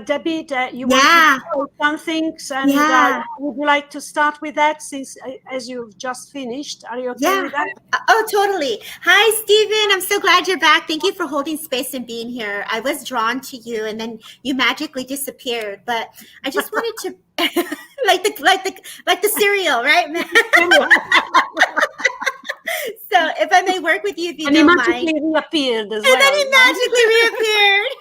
Speaker 1: Debbie, that you wanted to say something? And would you like to start with that, since as you've just finished? Are you okay with that?
Speaker 3: Oh, totally. Hi, Stephen. I'm so glad you're back. Thank you for holding space and being here. I was drawn to you, and then you magically disappeared. But I just wanted to, like the cereal, right? So if I may work with you, if you don't mind.
Speaker 1: And he magically reappeared as well.
Speaker 3: And then he magically reappeared.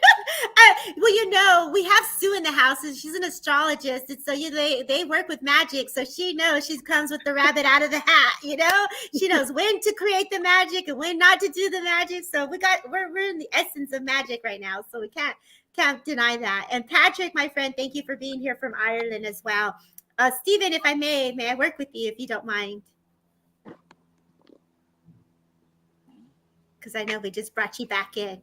Speaker 3: Well, we have Sue in the house, and she's an astrologist, and so they work with magic. So she knows, she comes with the rabbit out of the hat. She knows when to create the magic and when not to do the magic. So we're in the essence of magic right now. So we can't deny that. And Patrick, my friend, thank you for being here from Ireland as well. Stephen, if I may I work with you if you don't mind? Because I know we just brought you back in.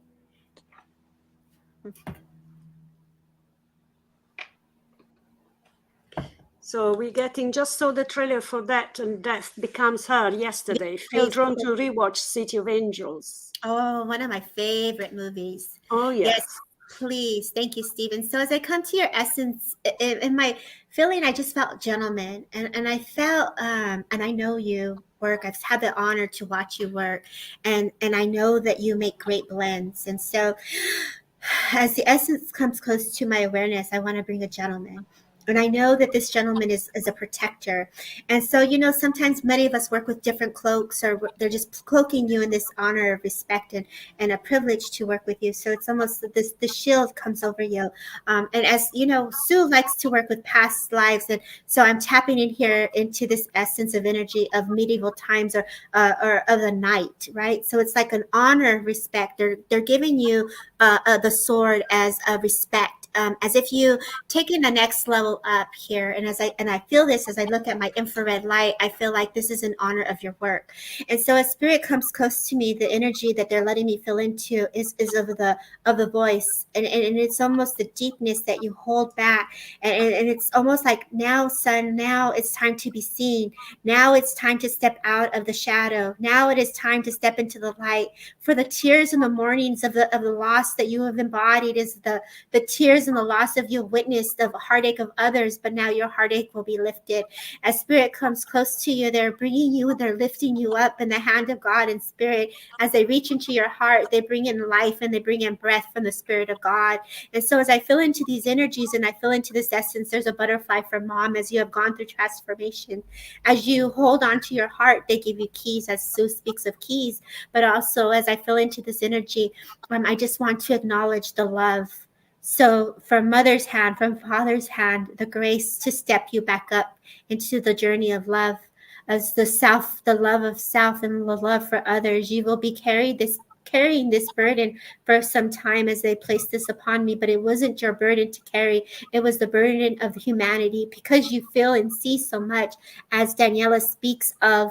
Speaker 1: So we're getting, just saw the trailer for that, and Death Becomes Her yesterday. Feel drawn to rewatch City of Angels.
Speaker 3: Oh, one of my favorite movies.
Speaker 1: Oh, yes.
Speaker 3: Please. Thank you, Stephen. So as I come to your essence, in my feeling, I just felt gentleman. And I felt, and I know you work. I've had the honor to watch you work. And I know that you make great blends. And so as the essence comes close to my awareness, I want to bring a gentleman. And I know that this gentleman is a protector. And so, you know, sometimes many of us work with different cloaks, or they're just cloaking you in this honor of respect and a privilege to work with you. So it's almost this, the shield comes over you. And as you know, Sue likes to work with past lives. And so I'm tapping in here into this essence of energy of medieval times, or of the night, right? So it's like an honor, respect. They're giving you the sword as a respect, as if you taking the next level up here. And I feel this as I look at my infrared light, I feel like this is in honor of your work. And so as spirit comes close to me, the energy that they're letting me feel into is of the voice, and it's almost the deepness that you hold back, and it's almost like, now son, now it's time to be seen, now it's time to step out of the shadow, now it is time to step into the light. For the tears and the mournings of the loss that you have embodied is the tears and the loss of you witnessed of heartache of others, but now your heartache will be lifted. As spirit comes close to you, they're bringing you, they're lifting you up in the hand of God and spirit. As they reach into your heart, they bring in life and they bring in breath from the spirit of God. And so as I feel into these energies and I feel into this essence, there's a butterfly for mom as you have gone through transformation. As you hold on to your heart, they give you keys, as Sue speaks of keys. But also as I feel into this energy, I just want to acknowledge the love. So from mother's hand, from father's hand, the grace to step you back up into the journey of love, as the self, the love of self and the love for others. You will be carrying this burden for some time as they placed this upon me, but it wasn't your burden to carry. It was the burden of humanity, because you feel and see so much. As Daniela speaks of,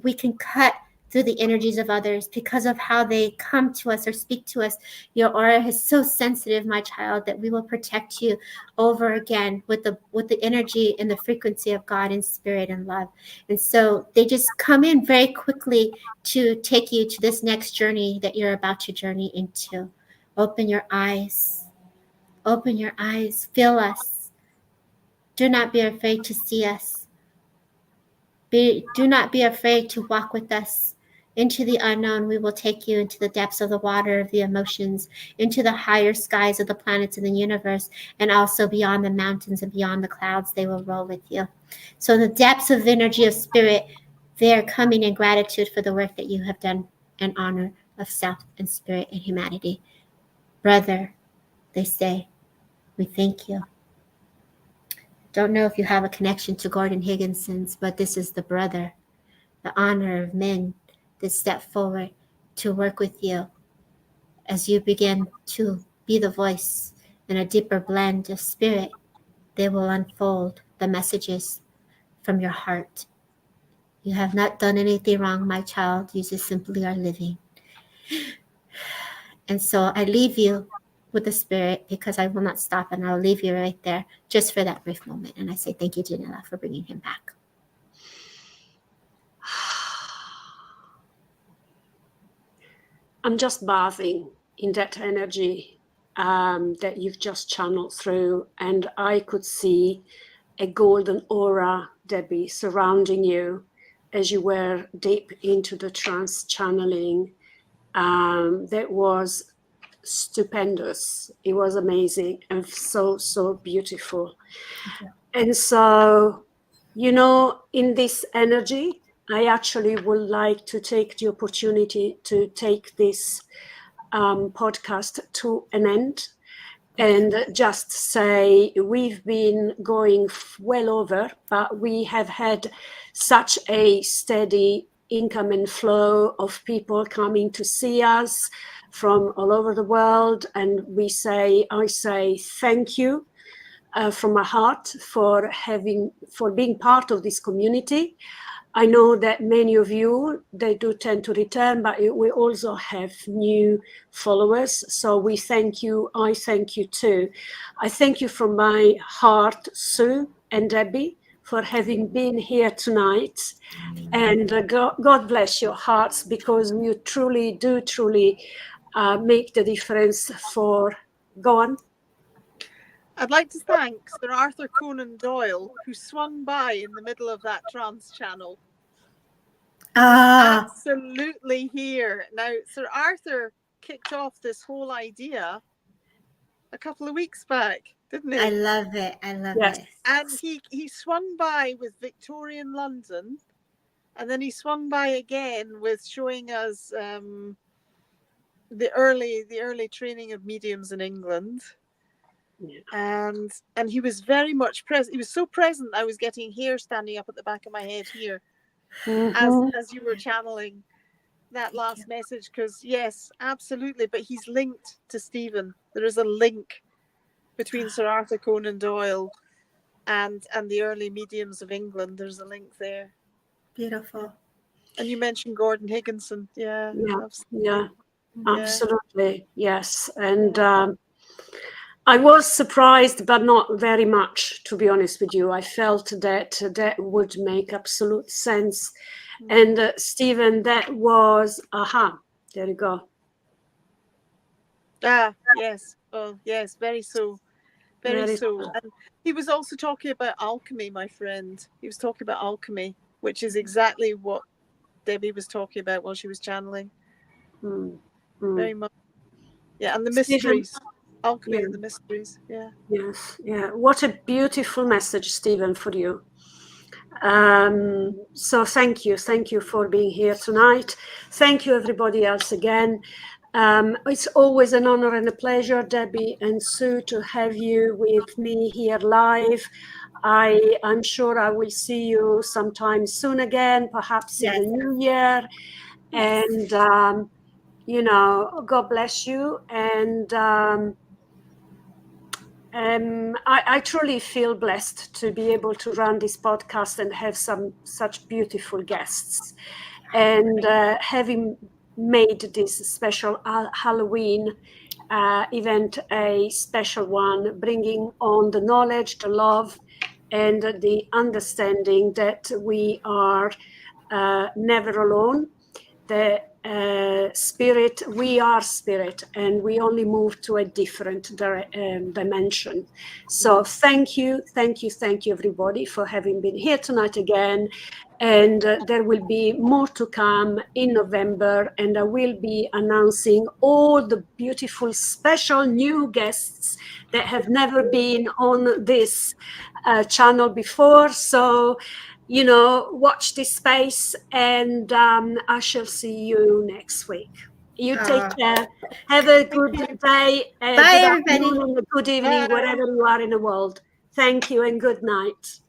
Speaker 3: we can cut through the energies of others because of how they come to us or speak to us. Your aura is so sensitive, my child, that we will protect you over again with the energy and the frequency of God and spirit and love. And so they just come in very quickly to take you to this next journey that you're about to journey into. Open your eyes. Open your eyes. Feel us. Do not be afraid to see us. Do not be afraid to walk with us. Into the unknown, we will take you into the depths of the water of the emotions, into the higher skies of the planets in the universe, and also beyond the mountains and beyond the clouds, they will roll with you. So the depths of energy of spirit, they are coming in gratitude for the work that you have done in honor of self and spirit and humanity. Brother, they say, we thank you. Don't know if you have a connection to Gordon Higginson's, but this is the brother, the honor of men that step forward to work with you as you begin to be the voice in a deeper blend of spirit. They will unfold the messages from your heart. You have not done anything wrong, my child. You just simply are living. And so I leave you with the spirit, because I will not stop, and I'll leave you right there just for that brief moment. And I say thank you, Janella, for bringing him back.
Speaker 1: I'm just bathing in that energy that you've just channeled through, and I could see a golden aura, Debbie, surrounding you as you were deep into the trance channeling. That was stupendous. It was amazing and so beautiful. And so, you know, in this energy, I actually would like to take the opportunity to take this podcast to an end and just say we've been going well over, but we have had such a steady income and flow of people coming to see us from all over the world. And I say thank you from my heart for being part of this community. I know that many of you, they do tend to return, but we also have new followers. So we thank you. I thank you too. I thank you from my heart, Sue, and Debbie for having been here tonight. And God bless your hearts, because you truly do make the difference for... Go on.
Speaker 2: I'd like to thank Sir Arthur Conan Doyle, who swung by in the middle of that trance channel. Absolutely here. Now, Sir Arthur kicked off this whole idea a couple of weeks back, didn't he?
Speaker 3: I love it. I love it.
Speaker 2: And he swung by with Victorian London, and then he swung by again with showing us the early training of mediums in England. And he was very much present. He was so present, I was getting hair standing up at the back of my head here, as you were channeling that last message. Because yes, absolutely. But he's linked to Stephen. There is a link between Sir Arthur Conan Doyle and the early mediums of England. There's a link there.
Speaker 3: Beautiful.
Speaker 2: And you mentioned Gordon Higginson. Yeah.
Speaker 1: Absolutely. Yes. And I was surprised, but not very much, to be honest with you. I felt that would make absolute sense. And Stephen, that was, there you go.
Speaker 2: Yes. Oh, yes, very so. Very so. And he was also talking about alchemy, my friend. He was talking about alchemy, which is exactly what Debbie was talking about while she was channeling. Very much. Yeah, and the mysteries. Alchemy and the mysteries. Yeah.
Speaker 1: Yes. Yeah. What a beautiful message, Stephen, for you. So thank you for being here tonight. Thank you, everybody else, again. It's always an honor and a pleasure, Debbie and Sue, to have you with me here live. I'm sure I will see you sometime soon again, perhaps in the new year. And God bless you. And I truly feel blessed to be able to run this podcast and have such beautiful guests. And having made this special Halloween event a special one, bringing on the knowledge, the love, and the understanding that we are never alone. The spirit, we are spirit, and we only move to a different dimension. So thank you, everybody, for having been here tonight again. And there will be more to come in November, and I will be announcing all the beautiful special new guests that have never been on this channel before. So watch this space, and I shall see you next week. You take care. Have a good day,
Speaker 3: bye,
Speaker 1: good afternoon, and a good evening, wherever you are in the world. Thank you and good night.